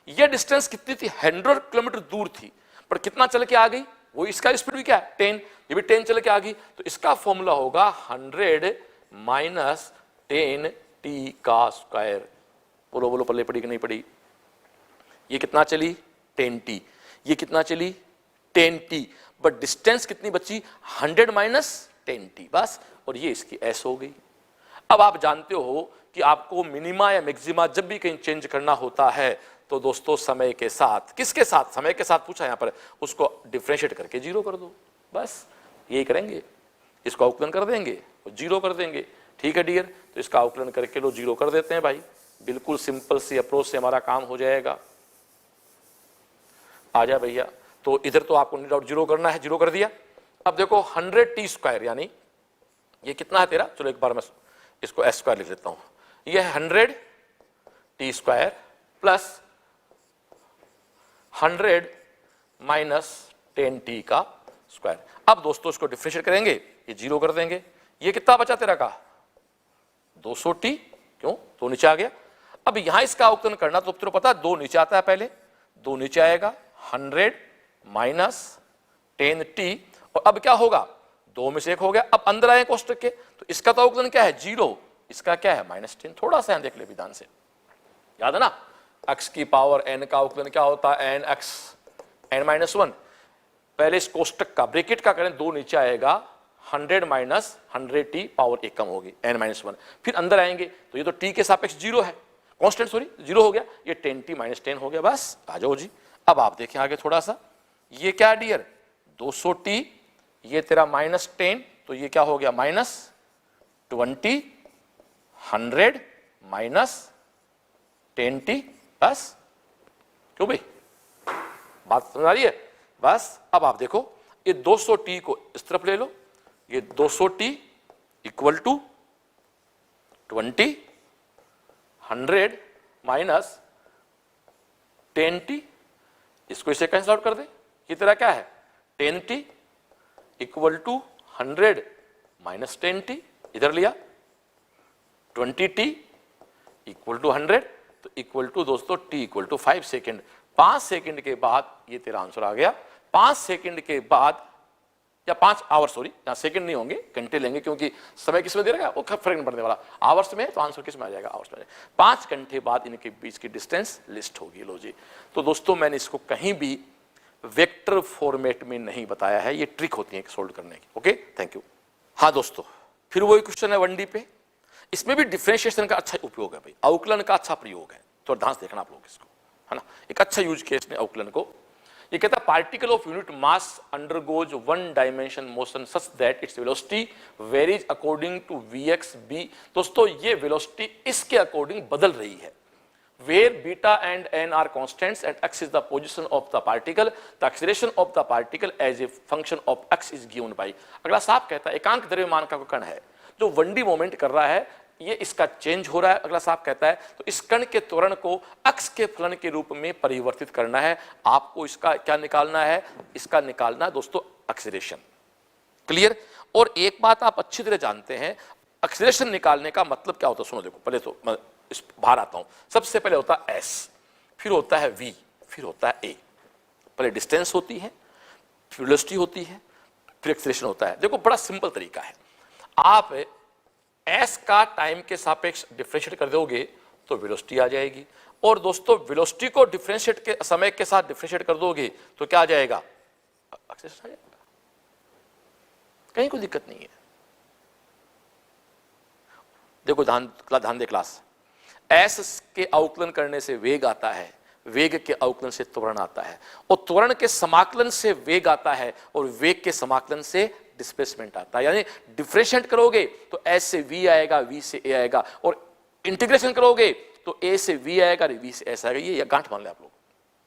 [SPEAKER 1] ये डिस्टेंस कितनी थी 100 किलोमीटर दूर थी, पर कितना चल के आ गई, वो इसका स्पीड भी क्या है 10, ये भी 10 चल के आ गई, तो इसका फॉर्मूला होगा 100 माइनस 10t का स्क्वायर। बोलो बोलो पल्ले पड़ी कि नहीं पड़ी, ये कितना चली 10t, ये कितना चली 10t, बट डिस्टेंस कितनी बची 100 माइनस 10t, बस, और ये इसकी s हो गई। अब आप जानते हो कि आपको मिनिमा या मैक्सिमा जब भी कहीं चेंज करना होता है तो दोस्तों समय के साथ, किसके साथ, समय के साथ पूछा यहां पर, उसको डिफरेंशिएट करके जीरो कर दो, बस यही करेंगे। इसको अवकलन कर देंगे और जीरो कर देंगे। ठीक है डियर, तो इसका अवकलन करके लो जीरो कर देते हैं भाई, बिल्कुल सिंपल सी अप्रोच से हमारा काम हो जाएगा। आ जा भैया, तो इधर तो आपको नो डाउट जीरो करना है, जीरो कर दिया। अब देखो 100t स्क्वायर, यानी ये कितना है तेरा, चलो एक बार मैं इसको s स्क्वायर लिख लेता हूं, ये है 100t square plus 100 minus 10t का स्क्वायर। अब दोस्तों इसको डिफरेंशिएट करेंगे, ये जीरो कर देंगे, ये कितना बचा तेरा का 200t, क्यों तो नीचे आ गया। अब यहां इसका अवकलन करना तो तेरे को पता है, दो नीचे आता है, पहले दो नीचे आएगा, 100 माइनस 10t, और अब क्या होगा, दो में से एक हो गया। अब अंदर आए कोष्टक के, तो इसका तो अवकलन क्या है जीरो, इसका क्या है -10। थोड़ा सा देख ले विधान से, याद है ना, x की पावर n का अवकलन क्या होता है n x n-1। पहले इस कोष्टक का ब्रैकेट का करें, दो नीचे आएगा, 100 माइनस 100t, पावर एक कम होगी n-1, फिर अंदर आएंगे तो ये तो t के सापेक्ष जीरो है, कांस्टेंट सॉरी जीरो हो गया, ये 10t माइनस 10 हो गया। बस आ जाओ जी। अब आप देखें आगे थोड़ा सा, ये क्या डियर 200t, ये तेरा -10, तो ये क्या हो गया -20, 100 माइनस 10t, बस। क्यों भाई, बात समझ आ रही है। बस अब आप देखो, ये 200t को इस तरफ ले लो, ये 200t equal to 20, 100 minus 10t, इसको इसे कैंसिल आउट कर दे, ये तेरा क्या है 10t equal to 100 minus 10t, इधर लिया 20t इक्वल टू 100, तो इक्वल टू दोस्तों t equal to 5 second. 5 second के बाद ये तेरा आंसर आ गया। 5 सेकेंड के बाद, या 5 आवर, सॉरी यहाँ सेकंड नहीं होंगे, घंटे लेंगे, क्योंकि समय किस में दे रहा है वो फर्क नहीं पड़ने वाला, आवर्स में, तो आंसर किस में आ जाएगा आवर्स में। 5 घंटे बाद इनके बीच की डिस्टेंस लिस्ट होगी। लो जी, तो दोस्तों मैंने इसको कहीं भी वेक्टर फॉर्मेट में नहीं बताया है, ये ट्रिक होती है सोल्व करने की। Okay, thank you. हाँ दोस्तों, फिर वही क्वेश्चन है 1D पे, इसमें भी डिफरेंशिएशन का अच्छा उपयोग है भाई, अवकलन का अच्छा प्रयोग है, तो ध्यान से देखना आप लोग इसको, है ना, एक अच्छा यूज किया इसने अवकलन को। ये कहता है particle of unit mass undergoes one dimension motion such that its velocity varies according to vx b। दोस्तों ये वेलोसिटी इसके अकॉर्डिंग बदल रही है, where beta and n are constants and x is the position of the particle, the acceleration of the particle as a function of x is given by। अगला साफ कहता है एकांक द्रव्यमान का कण है जो 1D मोमेंट कर रहा है, ये इसका चेंज हो रहा है। अगला साफ कहता है तो इस कण के त्वरण को अक्ष के फलन के रूप में परिवर्तित करना है। आपको इसका क्या निकालना है? इसका निकालना दोस्तों एक्सीलरेशन। क्लियर? और एक बात आप अच्छी तरह जानते हैं, एक्सीलरेशन निकालने का मतलब क्या होता है? सुनो देखो, पहले तो मैं इस बाहर आता हूं। सबसे पहले होता है s, फिर होता है v, फिर होता है a। पहले डिस्टेंस होती है, फिर वेलोसिटी होती है, फिर एक्सीलरेशन होता है। देखो बड़ा सिंपल तरीका है, आप s का टाइम के सापेक्ष डिफरेंशिएट कर दोगे तो वेलोसिटी आ जाएगी, और दोस्तों वेलोसिटी को डिफरेंशिएट के समय के साथ डिफरेंशिएट कर दोगे तो क्या आ जाएगा? एक्सीलरेशन आ जाएगा। कहीं कोई दिक्कत नहीं है। देखो ध्यान दे क्लास, s के अवकलन करने से वेग आता है, वेग के अवकलन से त्वरण आता है, और त्वरण के समाकलन से वेग आता है, और वेग के समाकलन से डिस्प्लेसमेंट आता है। यानी डिफरेंशिएट करोगे तो s से v आएगा, v से a आएगा, और इंटीग्रेशन करोगे तो a से v आएगा, v से s आएगा। ये गांठ मान ले आप लोग,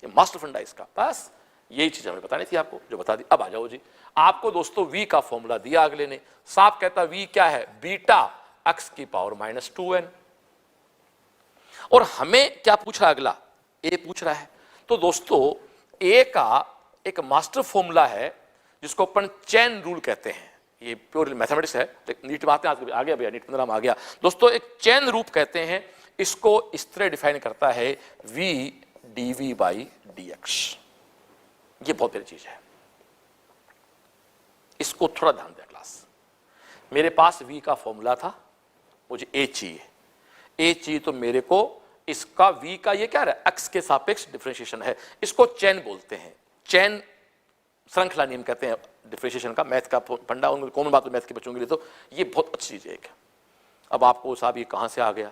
[SPEAKER 1] ये मास्टर फंडा इसका। बस यही चीज हमें बतानी थी आपको, जो बता दी। अब आ जाओ जी, आपको दोस्तों v का फॉर्मूला दिया अगले ने, साफ कहता v क्या है? बीटा x की पावर -2n। और हमें क्या पूछ रहा है अगला? a पूछ रहा है। तो दोस्तों a का एक मास्टर फॉर्मूला है जिसको अपन चेन रूल कहते हैं। ये प्योर मैथमेटिक्स है, नीट बातें आ गया भैया, नीट 15 आ गया दोस्तों। एक चेन रूप कहते हैं इसको, इस तरह डिफाइन करता है v dv/dx। ये बहुत बड़ी चीज है, इसको थोड़ा ध्यान दें क्लास। मेरे पास v का फॉर्मूला था, मुझे a चाहिए, a चाहिए तो मेरे को इसका v का ये क्या है? x के सापेक्ष डिफरेंशिएशन है। इसको चेन बोलते हैं, चेन श्रृंखला नियम कहते हैं डिफरेंशिएशन का। मैथ का फंडा कॉमन बात मैथ के बच्चों के लिए तो ये बहुत अच्छी चीज है एक। अब आपको साहब ये कहां से आ गया?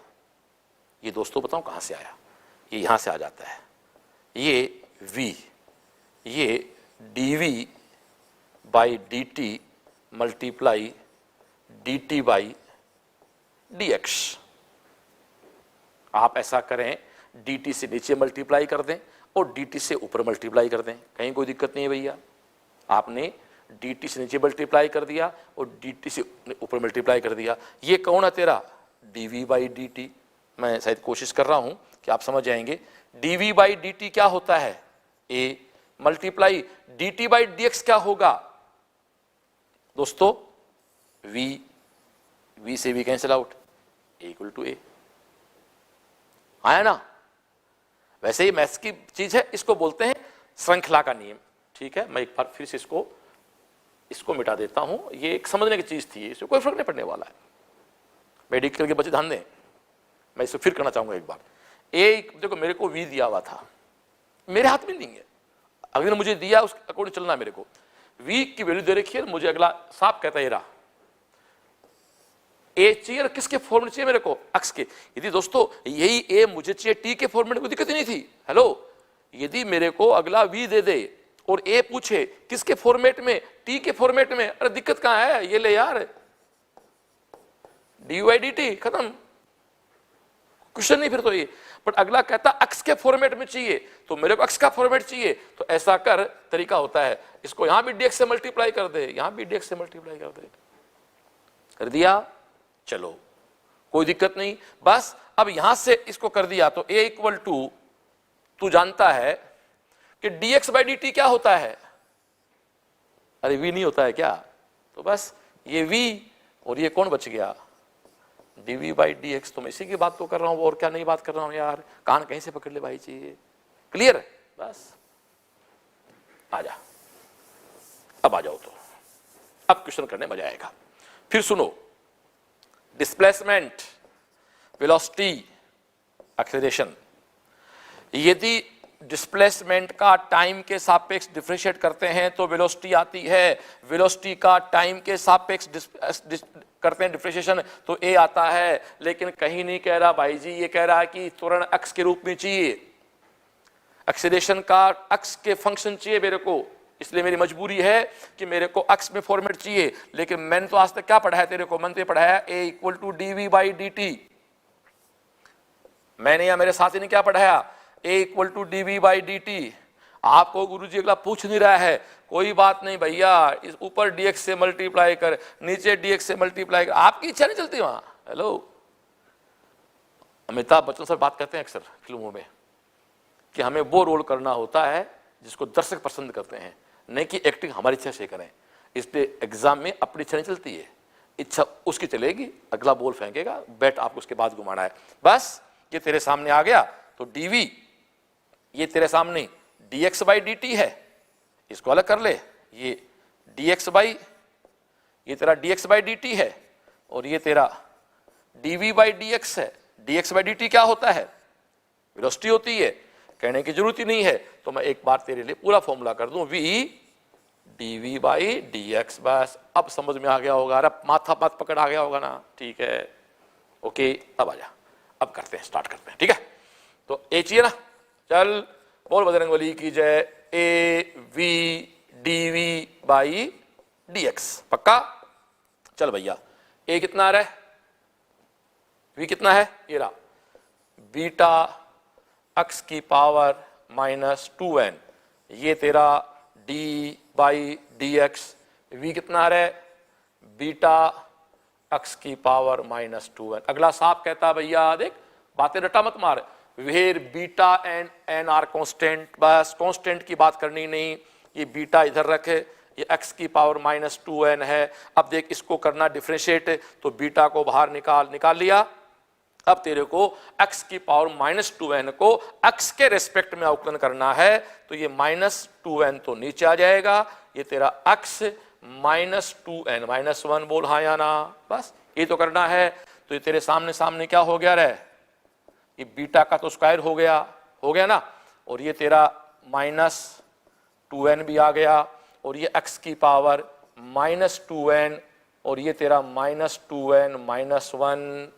[SPEAKER 1] ये दोस्तों बताओ कहां से आया? ये यहां से आ जाता है, ये v, ये dv/dt मल्टीप्लाई dt/dx। आप ऐसा करें, dt से नीचे मल्टीप्लाई कर दें और dt से ऊपर मल्टीप्लाई कर दें, कहीं कोई दिक्कत नहीं है भैया। आपने dt से नीचे मल्टीप्लाई कर दिया और dt से ऊपर मल्टीप्लाई कर दिया। ये कौन है तेरा? dv/dt। मैं शायद कोशिश कर रहा हूं कि आप समझ जाएंगे। dv/dt क्या होता है? a मल्टीप्लाई dt/dx क्या होगा दोस्तों? v से v cancel out, a equal to a। आया ना? वैसे ही मैथ्स की चीज है, इसको बोलते हैं श्रृंखला का नियम। ठीक है, मैं एक बार फिर से इसको मिटा देता हूं। ये एक समझने की चीज थी, इससे कोई फर्क नहीं पड़ने वाला है। मेडिकल के बच्चे ध्यान दें, मैं इसको फिर करना चाहूंगा एक बार। देखो मेरे को v दिया हुआ था, मेरे हाथ में नहीं है, अगले ने मुझे दिया, उसके अकॉर्डिंग चलना मेरे को। v की वैल्यू दे रखी है, मुझे अगला साफ कहता है रहा a चाहिए, किसके फॉर्म में चाहिए मेरे को? x के। यदि दोस्तों यही a मुझे चाहिए t के फॉर्म में, कोई दिक्कत ही नहीं थी। हेलो, यदि मेरे को अगला v दे दे और a पूछे किसके फॉर्मेट में? t के फॉर्मेट में, अरे दिक्कत कहां है? ये ले यार, dy/dt खत्म, क्वेश्चन नहीं फिर तो ये। बट अगला कहता x के फॉर्मेट में चाहिए, तो मेरे को x का फॉर्मेट चाहिए, तो ऐसा कर, तरीका होता है, इसको यहां भी dx से मल्टीप्लाई कर दे, यहां भी dx से मल्टीप्लाई कर दे। कर दिया, चलो कोई दिक्कत नहीं। बस अब यहां से इसको कर दिया तो a इक्वल टू, तू जानता है कि dx/dt क्या होता है? अरे v नहीं होता है क्या? तो बस ये v और ये कौन बच गया? dv/dx। तो मैं इसी की बात तो कर रहा हूं, और क्या नहीं बात कर रहा हूं यार, कान कहीं से पकड़ ले भाई चाहिए। क्लियर? बस आजा, अब आ जाओ। तो अब क्वेश्चन करने मजा आएगा। फिर सुनो, डिस्प्लेसमेंट, वेलोसिटी, एक्सेलरेशन। यदि डिस्प्लेसमेंट का टाइम के सापेक्ष डिफरेंशिएट करते हैं तो वेलोसिटी आती है, वेलोसिटी का टाइम के सापेक्ष करते हैं डिफरेंशिएशन तो a आता है। लेकिन कहीं नहीं कह रहा भाई जी, ये कह रहा है कि त्वरण x के रूप में चाहिए, एक्सेलरेशन का x के फंक्शन चाहिए मेरे को, इसलिए मेरी मजबूरी है कि मेरे को x में फॉर्मेट चाहिए। लेकिन मैंने तो आज तक क्या पढ़ाया तेरे को? मैंने तो पढ़ाया a इक्वल टू dv/dt। मैंने या मेरे साथी ने क्या पढ़ाया, A equal to D we by D T. आपको गुरुजी अगला पूछ नहीं रहा है, कोई बात नहीं भैया, इस ऊपर dx से मल्टीप्लाई कर, नीचे dx से मल्टीप्लाई कर, आपकी इच्छा नहीं चलती वहां। हेलो, अमिताभ बच्चन सर बात करते हैं अक्सर फिल्मों में कि हमें वो रोल करना होता है जिसको दर्शक पसंद करते हैं, नहीं कि एक्टिंग हमारी इच्छा से करें। इसलिए एग्जाम में अपनी इच्छा नहीं चलती है, इच्छा उसकी चलेगी, अगला बॉल फेंकेगा, बैट आपको उसके बाद घुमाना है। बस ये तेरे सामने आ गया तो dv, ये तेरे सामने dx बाई dt है, इसको अलग कर ले, ये dx बाई, ये तेरा dx बाई dt है, और ये तेरा dv बाई dx है। dx बाई dt क्या होता है, वेलोसिटी होती है, कहने की जरूरत ही नहीं है। तो मैं एक बार तेरे लिए पूरा फॉर्मूला कर दूं, v dv बाई dx। बस अब समझ में आ गया होगा, अरे माथा मत पकड़ आ गया होगा ना, ठीक है, ओके। अब आ जा, अब करते हैं, स्टार्ट करते हैं, ठीक है। तो ए चाहिए ना, चल बोल बजरंगबली की जय। A V D we by D X, पक्का। चल भैया, ए कितना आ रहा है, वी कितना है, ये रहा, बीटा एक्स की पावर -2n, ये तेरा d by D x. V कितना आ रहा है, बीटा एक्स की पावर -2n। अगला सांप कहता है भैया देख, बातें रटा मत मार, where beta and n r constant. बस कांस्टेंट की बात करनी नहीं, ये बीटा इधर रखे, ये x की पावर -2n है। अब देख इसको करना डिफरेंशिएट, तो बीटा को बाहर निकाल लिया। अब तेरे को x की पावर -2n को x के रेस्पेक्ट में अवकलन करना है, तो ये -2n तो नीचे आ जाएगा, ये तेरा x -2n -1 बोल हाँ या ना, बस ये तो करना है। तो ये तेरे सामने सामने क्या हो गया रे, ये बीटा का तो स्क्वायर हो गया ना, और ये तेरा -2n भी आ गया, और ये x की पावर -2n, और ये तेरा -2n -1,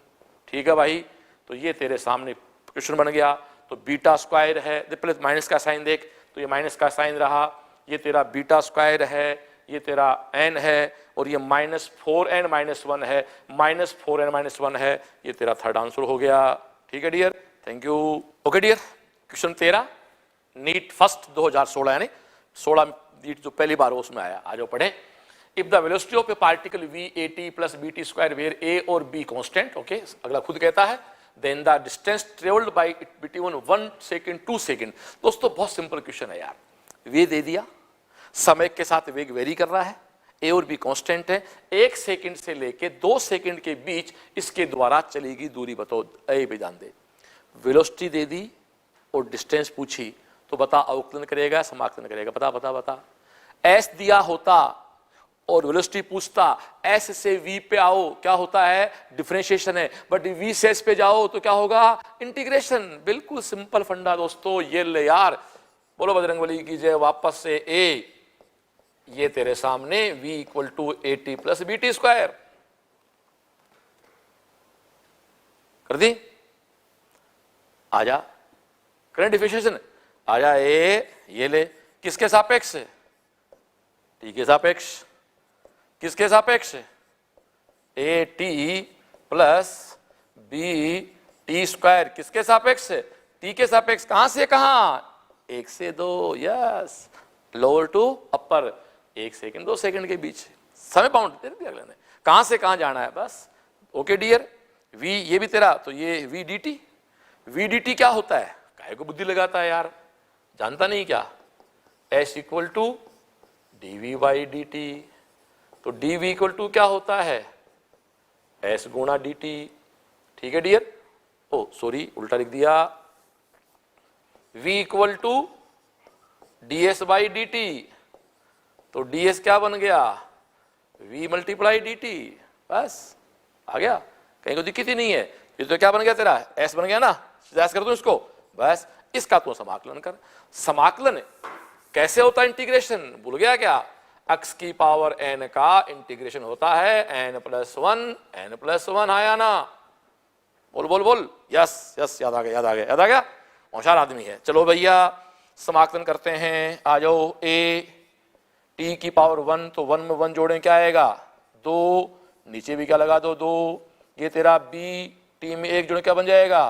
[SPEAKER 1] ठीक है भाई। तो ये तेरे सामने क्वेश्चन बन गया। तो बीटा स्क्वायर है, पहले माइनस का साइन देख, तो ये माइनस का साइन रहा, ये तेरा बीटा स्क्वायर है, ये तेरा n है, और ये -4n -1 है, -4n -1 है, ये तेरा थर्ड आंसर हो गया। ठीक है dear, thank you. Okay dear, question 13 NEET first 2016, यानी 16 नीट जो पहली बार उसमें आया, आ जाओ पढ़े। If the velocity of a particle V A T plus B T square where A और बी कॉन्स्टेंट, ओके, अगला खुद कहता है, then the distance travelled by it between 1 second 2 second. दोस्तों बहुत सिंपल क्वेश्चन है यार, वे दे दिया, समय के साथ वेग वेरी कर रहा है, ए और बी कांस्टेंट है, 1 सेकंड से लेके 2 सेकंड के बीच इसके द्वारा चलेगी दूरी बताओ, ए भी जान दे। वेलोसिटी दे दी और डिस्टेंस पूछी, तो बता अवकलन करेगा समाकलन करेगा, बता बता बता। एस दिया होता और वेलोसिटी पूछता, एस से वी पे आओ क्या होता है, डिफरेंशिएशन है, बट वी से एस पे जाओ तो क्या होगा, इंटीग्रेशन। बिल्कुल सिंपल फंडा दोस्तों, ये ले यार, बोलो बजरंगबली की जय। वापस से ए, ये तेरे सामने v equal to a T plus B T square कर दी, आजा करंट डिफरेंशिएशन, आजा ए, ये ले, किसके सापेक्ष, टी के सापेक्ष, किसके सापेक्ष, a T plus B T square, किसके सापेक्ष, टी के सापेक्ष। कहां से कहां, 1 से 2, yes, lower to upper, 1 second 2 second के बीच समय बाउंड दे दिया अगले ने, कहां से कहां जाना है बस। ओके डियर, v ये भी तेरा, तो ये v dt, v dt क्या होता है, काहे को बुद्धि लगाता है यार, जानता नहीं क्या, s equal to D we by D t. तो डी वी इक्वल टू क्या होता है, s गुणा डी टी। ठीक है डियर, ओ सॉरी उल्टा लिख दिया, v equal to d s by D t. तो ds क्या बन गया, v मल्टीप्लाई dt, बस आ गया, कहीं को दिक्कत ही नहीं है। ये तो क्या बन गया तेरा, s बन गया ना, ऐसा कर दूं इसको, बस इसका तो समाकलन कर। समाकलन कैसे होता है, इंटीग्रेशन भूल गया क्या, x की पावर n का इंटीग्रेशन होता है n प्लस वन, आया ना, बोल बोल बोल, यस यस, याद आ गया याद आ गया याद आ गया, होशियार आदमी है। चलो भैया समाकलन करते हैं, आ जाओ। ए टी की पावर 1, तो 1 में 1 जोड़ें क्या आएगा, 2, नीचे भी क्या लगा दो 2, ये तेरा बी टी में 1 जोड़े क्या बन जाएगा,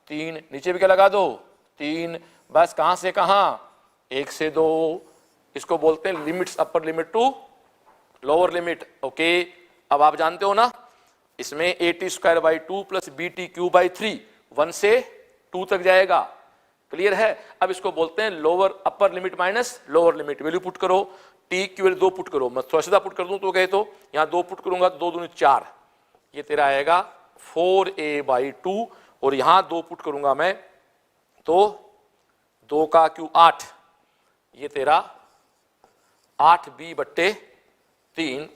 [SPEAKER 1] 3, नीचे भी क्या लगा दो 3, बस कहां से कहां 1 से 2, इसको बोलते हैं limits upper limit to lower limit. Okay, अब आप जानते हो ना इसमें at² / 2 + bt³ / 1 से 2 तक जाएगा, क्लियर है। अब इसको बोलते हैं lower upper limit minus lower limit. Value put करो, t की वैल्यू 2 पुट करो, मैं थोड़ा सीधा पुट कर दूं तो कहे तो यहां 2 पुट करूंगा तो 2 दूनी 4, ये तेरा आएगा 4a/2, और यहां 2 पुट करूंगा मैं तो 2 का क्यू 8, ये तेरा 8b/3,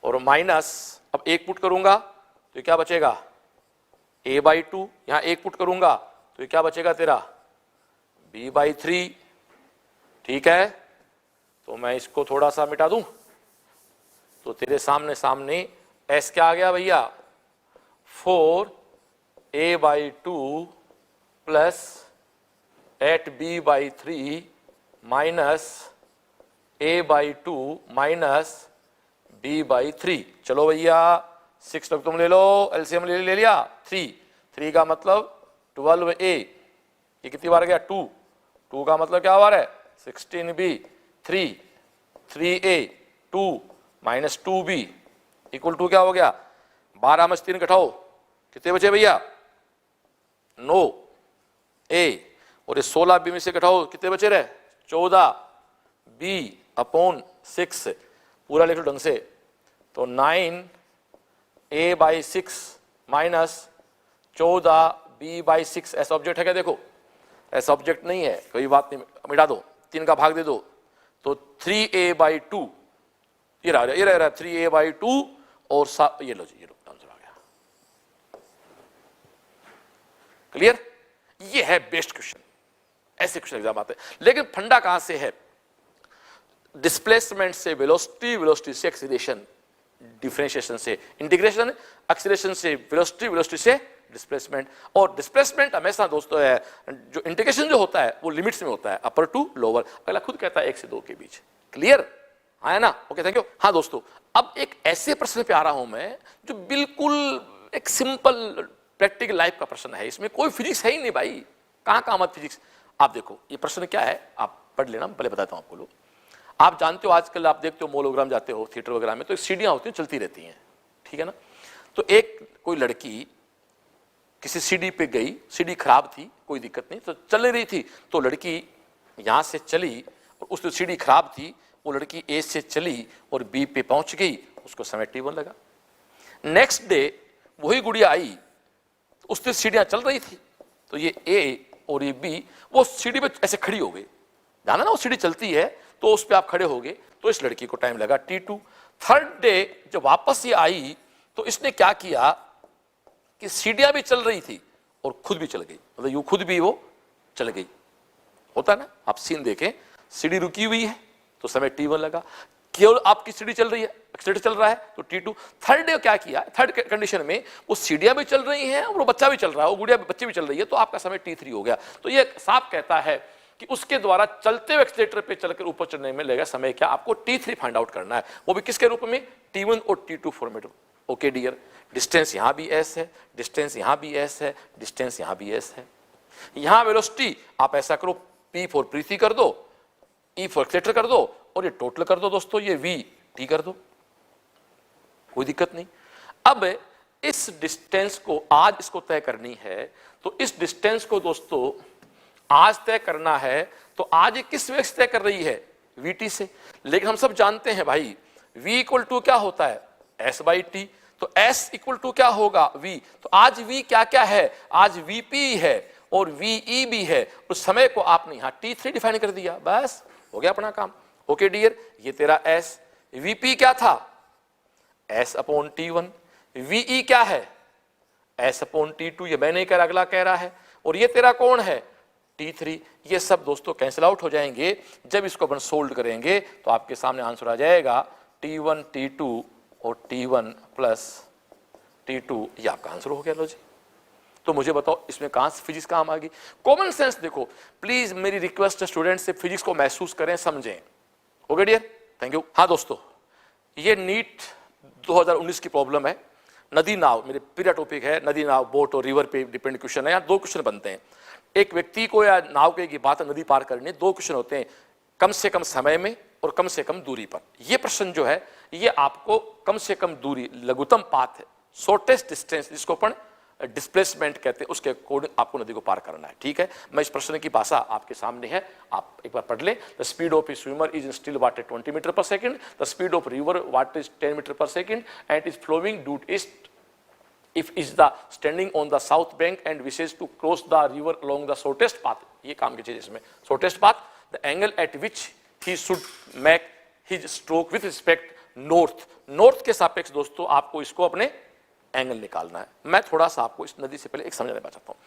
[SPEAKER 1] और माइनस अब 1 पुट करूंगा तो क्या बचेगा a/2, यहां 1 पुट करूंगा तो क्या बचेगा तेरा b/3, ठीक है। तो मैं इसको थोड़ा सा मिटा दूं तो तेरे सामने s क्या आ गया भैया 4a/2 + 8b/3 minus a/2 minus b/3। चलो भैया 6 तक तुम ले लो, एलसीएम ले लिया 3 का मतलब 12a, ये कितनी बार गया 2 का मतलब क्या बार है 16b, 3a 2 minus 2b equal to क्या हो गया 12 में 3 घटाओ कितने बचे भैया 9a, और ये 16b में से घटाओ कितने बचे रहे 14b/6, पूरा लिख लो ढंग से, तो 9a/6 माइनस 14b/6। ऐसा ऑब्जेक्ट है क्या, देखो ऐसा ऑब्जेक्ट नहीं है, कोई बात नहीं, मिटा दो, 3 का भाग दे दो, तो 3a/2 ये रहा 3a/2, और ये लो जी, ये लो आंसर आ गया, क्लियर। ये है बेस्ट क्वेश्चन, ऐसे क्वेश्चन एग्जाम आते हैं। लेकिन फंडा कहां से है, डिस्प्लेसमेंट से वेलोसिटी, वेलोसिटी से एक्सीलरेशन, डिफरेंशिएशन से इंटीग्रेशन, एक्सीलरेशन से वेलोसिटी, वेलोसिटी से डिस्प्लेसमेंट। और डिस्प्लेसमेंट हमेशा दोस्तों है, जो इंटीग्रेशन जो होता है वो लिमिट्स में होता है, अपर टू लोअर, अगला खुद कहता है 1 से 2 के बीच, क्लियर है ना। Okay, thank you. हाँ दोस्तों, अब एक ऐसे प्रश्न पे आ रहा हूं मैं जो बिल्कुल एक सिंपल प्रैक्टिकल लाइफ का प्रश्न है, इसमें कोई फिजिक्स है ही नहीं भाई, कहां मत फिजिक्स। आप देखो ये प्रश्न क्या है, आप पढ़ लेना, पहले बताता हूं आपको। लोग आप जानते हो आजकल आप देखते हो मोलोग्राम जाते हो थिएटर वगैरह में, तो सीढ़ियां होती हैं चलती रहती हैं, ठीक है ना। तो एक कोई लड़की किसी सीढ़ी पे गई, सीढ़ी खराब थी, कोई दिक्कत नहीं, तो चल रही थी, तो लड़की यहां से चली और उस सीढ़ी खराब थी, वो लड़की ए से चली और बी पे पहुंच गई, उसको समय T1 लगा। नेक्स्ट डे वही गुड़िया आई, उससे सीढ़ियां चल रही थी, तो ये ए और ये बी वो सीढ़ी पे ऐसे खड़ी हो गई, जाना ना वो सीढ़ी चलती है तो उस पे आप खड़े हो गए, तो इस लड़की को टाइम लगा T2। थर्ड डे जब वापस ये आई तो इसने क्या किया कि सीढ़ियां भी चल रही थी और खुद भी चल गई, मतलब यूं खुद भी वो चल गई, होता है ना। आप सीन देखें, सीढ़ी रुकी हुई है तो समय T1 लगा, केवल आपकी सीढ़ी चल रही है, एक्सीलरेटर चल रहा है तो T2। थर्ड डे क्या किया, थर्ड कंडीशन में वो सीढ़ियां भी चल रही हैं और वो बच्चा भी चल रहा है, वो गुड़िया बच्चे भी चल रही है, तो आपका समय T3 हो गया। तो ये साफ कहता है कि उसके द्वारा चलते हुए एक्सीलरेटर पे चलकर ऊपर चढ़ने में लगेगा समय क्या, आपको T3 फाइंड आउट करना है, वो भी किसके रूप में T1 और T2 format. Okay dear, distance यहां भी s है, डिस्टेंस यहां भी s है, डिस्टेंस यहां भी s है। यहां वेलोसिटी आप ऐसा करो, P फॉर प्रीति कर दो, E फॉर एक्सीलरेटर कर दो, और ये टोटल कर दो दोस्तों, ये VT कर दो, कोई दिक्कत नहीं। अब इस डिस्टेंस को आज इसको तय करनी है, तो इस डिस्टेंस को दोस्तों आज तय करना है, तो आज ये किस वेग से तय कर रही है, VT से। लेकिन हम सब जानते हैं भाई V इक्वल टू क्या होता है, S/T, तो S इक्वल टू क्या होगा, V। तो आज V क्या क्या है, आज VP है और VE भी है, उस समय को आपने यहां T3 डिफाइन कर दिया, बस हो गया अपना काम। ओके डियर, ये तेरा S, VP क्या था S/T1, VE क्या है S/T2, ये मैं नहीं कह रहा, अगला कह रहा है, और ये तेरा कौन है T3। ये सब दोस्तों कैंसिल आउट हो जाएंगे, जब इसको अपन सोल्व करेंगे तो आपके सामने आंसर आ जाएगा T1 T2 और T1 प्लस T2, ये आपका आंसर हो गया। लो जी, तो मुझे बताओ इसमें कहां से फिजिक्स काम आ गई। कॉमन सेंस देखो, प्लीज मेरी रिक्वेस्ट है स्टूडेंट से फिजिक्स को महसूस करें, समझें। Okay dear, thank you. हाँ दोस्तों, ये नीट 2019 की प्रॉब्लम है, नदी नाव, मेरे प्रिय टॉपिक है नदी नाव, बोट और रिवर पे डिपेंड क्वेश्चन है। यहाँ दो क्वेश्चन बनते हैं, एक व्यक्ति को या नाव के की बात नदी पार करनी, दो क्वेश्चन होते हैं, कम से कम समय में और कम से कम दूरी पर। ये प्रश्न जो है ये आपको कम से कम दूरी, लघुत्तम पाथ है, शॉर्टेस्ट डिस्टेंस, जिसको अपन डिस्प्लेसमेंट कहते हैं, उसके अकॉर्डिंग आपको नदी को पार करना है। ठीक है, मैं इस प्रश्न की भाषा आपके सामने है, आप एक बार पढ़ ले। The speed of a swimmer is in still water 20 metre per second, the speed of river water is 10 metre per second and is flowing due east if is the standing on the south bank and wishes to cross the river along the shortest path, ये काम की चीज इसमें, shortest path, the angle at which he should make his stroke with respect north, north के सापेक्ष दोस्तों आपको इसको अपने एंगल निकालना है। मैं थोड़ा सा आपको इस नदी से पहले एक समझाना चाहता हूँ।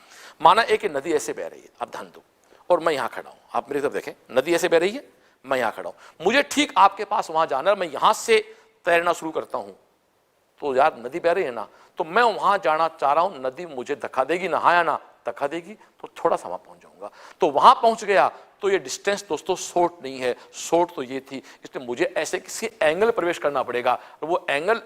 [SPEAKER 1] माना एक नदी ऐसे बह रही है, आप ध्यान दो, और मैं यहाँ खड़ा हूँ, आप मेरी तरफ देखें, नदी ऐसे बह रही है, मैं यहाँ खड़ा हूँ, मुझे ठीक आपके पास वहां जाना है, मैं यहाँ से तैरना शुरू करता हूँ, तो यार नदी बह रही है ना, तो मैं वहां जाना चाह रहा हूं, नदी मुझे धक्का देगी, नहाया ना धक्का देगी, तो थोड़ा सा वहां पहुंच जाऊंगा, तो वहां पहुंच गया, तो ये डिस्टेंस दोस्तों शॉर्ट नहीं है, शॉर्ट तो ये थी, इसलिए मुझे ऐसे किसी एंगल प्रवेश करना पड़ेगा, और वो एंगल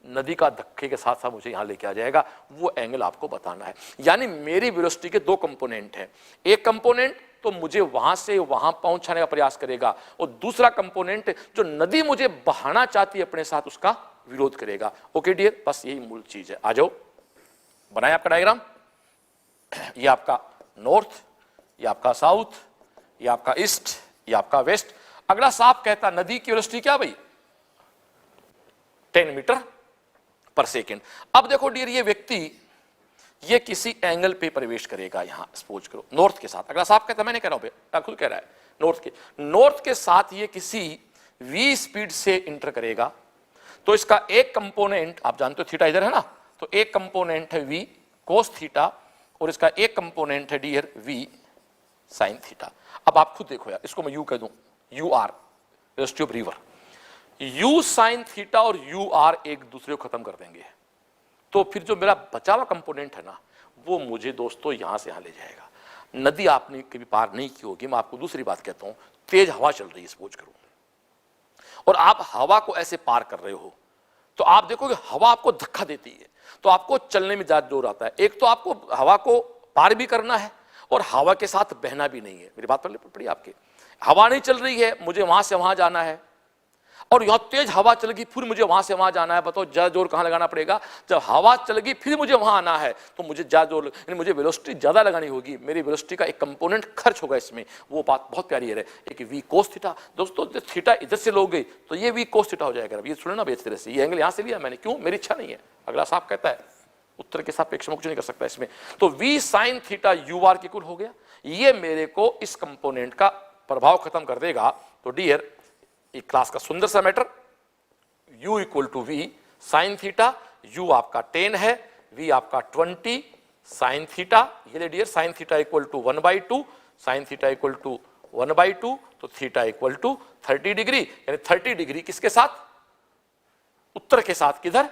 [SPEAKER 1] नदी का धक्के के साथ साथ मुझे यहां लेके आ जाएगा, वो एंगल आपको बताना है। यानी मेरी वेलोसिटी के दो कंपोनेंट हैं, एक कंपोनेंट तो मुझे वहां से वहां पहुंचाने का प्रयास करेगा, और दूसरा कंपोनेंट जो नदी मुझे बहाना चाहती है अपने साथ, उसका विरोध करेगा। ओके डियर, बस यही मूल चीज है। आ जाओ, बनाए आपका डायग्राम, ये आपका नॉर्थ, ये आपका साउथ, ये आपका ईस्ट, ये आपका वेस्ट। अगला साफ कहता नदी की वेलोसिटी क्या भाई, 10 मीटर पर सेकेंड। अब देखो डियर, ये व्यक्ति ये किसी एंगल पे प्रवेश करेगा, यहां सपोज करो नॉर्थ के साथ। अगला साफ कहता, मैं नहीं कह रहा हूं, खुद कह रहा है, नॉर्थ के साथ ये किसी v स्पीड से इंटर करेगा, तो इसका एक कंपोनेंट आप जानते हो थीटा इधर है ना, तो एक कंपोनेंट है v कोस थीटा, और इसका एक कंपोनेंट है डियर v साइन थीटा। अब आप खुद देखो यार, इसको मैं u कह दूं, u r velocity of river, u sine theta और u r एक दूसरे को खत्म कर देंगे, तो फिर जो मेरा बचा हुआ कंपोनेंट है ना, वो मुझे दोस्तों यहां से यहां ले जाएगा। नदी आपने कभी पार नहीं की होगी, मैं आपको दूसरी बात कहता हूं, तेज हवा चल रही है सपोज करो, और आप हवा को ऐसे पार कर रहे हो, तो आप देखोगे हवा आपको धक्का देती है, तो आपको चलने में ज्यादा जोर आता है। एक तो आपको हवा को पार भी करना है और हवा के साथ बहना भी नहीं है। मेरी बात पड़ी आपके, हवा नहीं चल रही है, मुझे वहां से वहां जाना है, और यहां तेज हवा चल गई, फिर मुझे वहां से वहां जाना है। बताओ ज्यादा जोर कहां लगाना पड़ेगा, जब हवा चल गई फिर मुझे वहां आना है, तो मुझे ज्यादा जोर, यानी मुझे वेलोसिटी ज्यादा लगानी होगी, मेरी वेलोसिटी का एक कंपोनेंट खर्च होगा इसमें। वो बात बहुत प्यारी है, एक वी कोस थीटा। दोस्तों थीटा इधर से लोगे तो ये वी कोस थीटा हो जाएगा। ये सुने ना बेच तरह से, ये एंगल यहां से लिया मैंने, क्यों, मेरी इच्छा नहीं है। अगला साहब कहता है उत्तर के सापेक्ष में कुछ नहीं कर सकता इसमें, तो v sine theta u r के कुल हो गया, ये मेरे को इस कंपोनेंट का प्रभाव खत्म कर देगा। तो डियर एक क्लास का सुंदर सा matter, u equal to v sine theta, u आपका 10 है, v आपका 20 साइन थीटा, ये ले dear, sine theta equal to 1/2, sine theta equal to 1/2, तो थीटा इक्वल टू 30 डिग्री, यानी 30 डिग्री किसके साथ, उत्तर के साथ, किधर,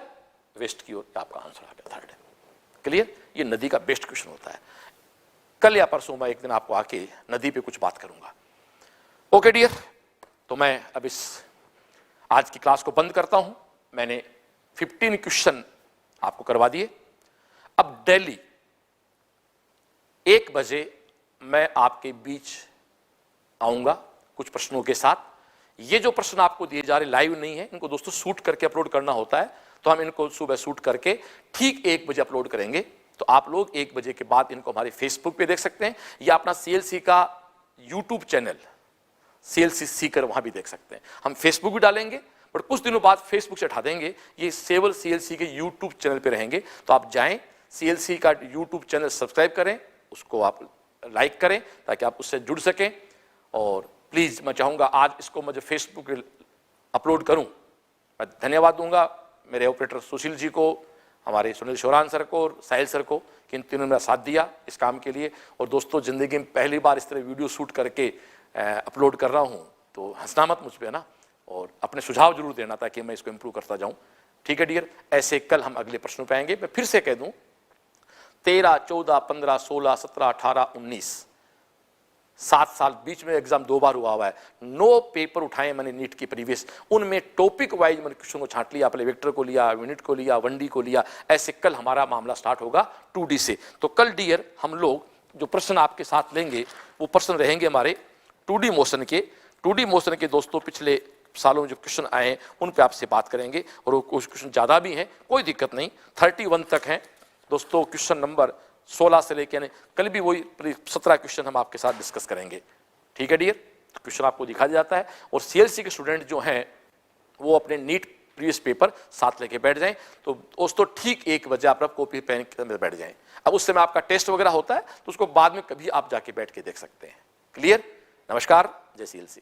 [SPEAKER 1] वेस्ट की ओर। आपका आंसर आ गया थर्ड। क्लियर, ये नदी का बेस्ट क्वेश्चन होता है। कल या परसों मैं एक दिन आपको आके नदी पे कुछ बात करूंगा। ओके डियर, तो मैं अब इस आज की क्लास को बंद करता हूं। मैंने 15 क्वेश्चन आपको करवा दिए। अब डेली 1 बजे मैं आपके बीच आऊंगा कुछ प्रश्नों के साथ। ये जो प्रश्न आपको दिए जा रहे लाइव नहीं है, इनको दोस्तों शूट करके अपलोड करना होता है, तो हम इनको सुबह शूट करके ठीक 1 बजे अपलोड करेंगे। तो आप लोग 1 बजे के बाद इनको हमारे फेसबुक पे देख सकते हैं, या अपना सीएलसी का यूट्यूब चैनल सीएलसी सीकर वहां भी देख सकते हैं। हम फेसबुक भी डालेंगे, बट कुछ दिनों बाद फेसबुक से हटा देंगे, ये सेवल सीएलसी के यूट्यूब चैनल पे रहेंगे। तो आप जाएं, सीएलसी का यूट्यूब चैनल सब्सक्राइब करें, उसको आप लाइक करें ताकि आप उससे जुड़ सकें। और प्लीज मैं चाहूंगा आज इसको मैं जो फेसबुक अपलोड करूं, मैं धन्यवाद दूंगा मेरे ऑपरेटर सुशील जी को, हमारे सुनील शोरान सर को और साहिल सर को, कि इन तीनों ने मेरा साथ दिया इस काम के लिए। और दोस्तों जिंदगी में पहली बार इस तरह वीडियो शूट करके अपलोड कर रहा हूं, तो हंसना मत मुझ पे ना, और अपने सुझाव जरूर देना ताकि मैं इसको इंप्रूव करता जाऊं। ठीक है डियर, ऐसे कल हम अगले प्रश्नों पे आएंगे। मैं फिर से कह दूं, 13, 14, 15, 16, 17, 18, 19 7 साल बीच में एग्जाम 2 बार हुआ है, 9 पेपर उठाए मैंने नीट के प्रीवियस, उनमें टॉपिक वाइज मैंने क्वेश्चन को छांट लिया, पहले वेक्टर को लिया, यूनिट को लिया, 1D को लिया, ऐसे कल हमारा मामला स्टार्ट होगा 2D से। तो कल डियर हम लोग जो प्रश्न आपके साथ लेंगे वो प्रश्न रहेंगे हमारे 2D मोशन के। 2D मोशन के दोस्तों पिछले सालों में जो क्वेश्चन आए हैं उन पे आपसे बात करेंगे, और वो कुछ क्वेश्चन ज़्यादा भी हैं, कोई दिक्कत नहीं, 31 तक हैं दोस्तों। क्वेश्चन नंबर 16 से लेकर कल भी वही 17 क्वेश्चन हम आपके साथ डिस्कस करेंगे, ठीक है डियर। तो क्वेश्चन आपको दिखा जाता है, और CLC के स्टूडेंट जो हैं वो अपने नीट प्रीवियस पेपर साथ लेके बैठ जाएं। तो दोस्तों ठीक 1 बजे आप कॉपी पेन के अंदर बैठ जाएं। अब उस समय आपका टेस्ट वगैरह होता है तो उसको बाद में कभी आप जाके बैठ के देख सकते हैं। क्लियर? नमस्कार, जय CLC।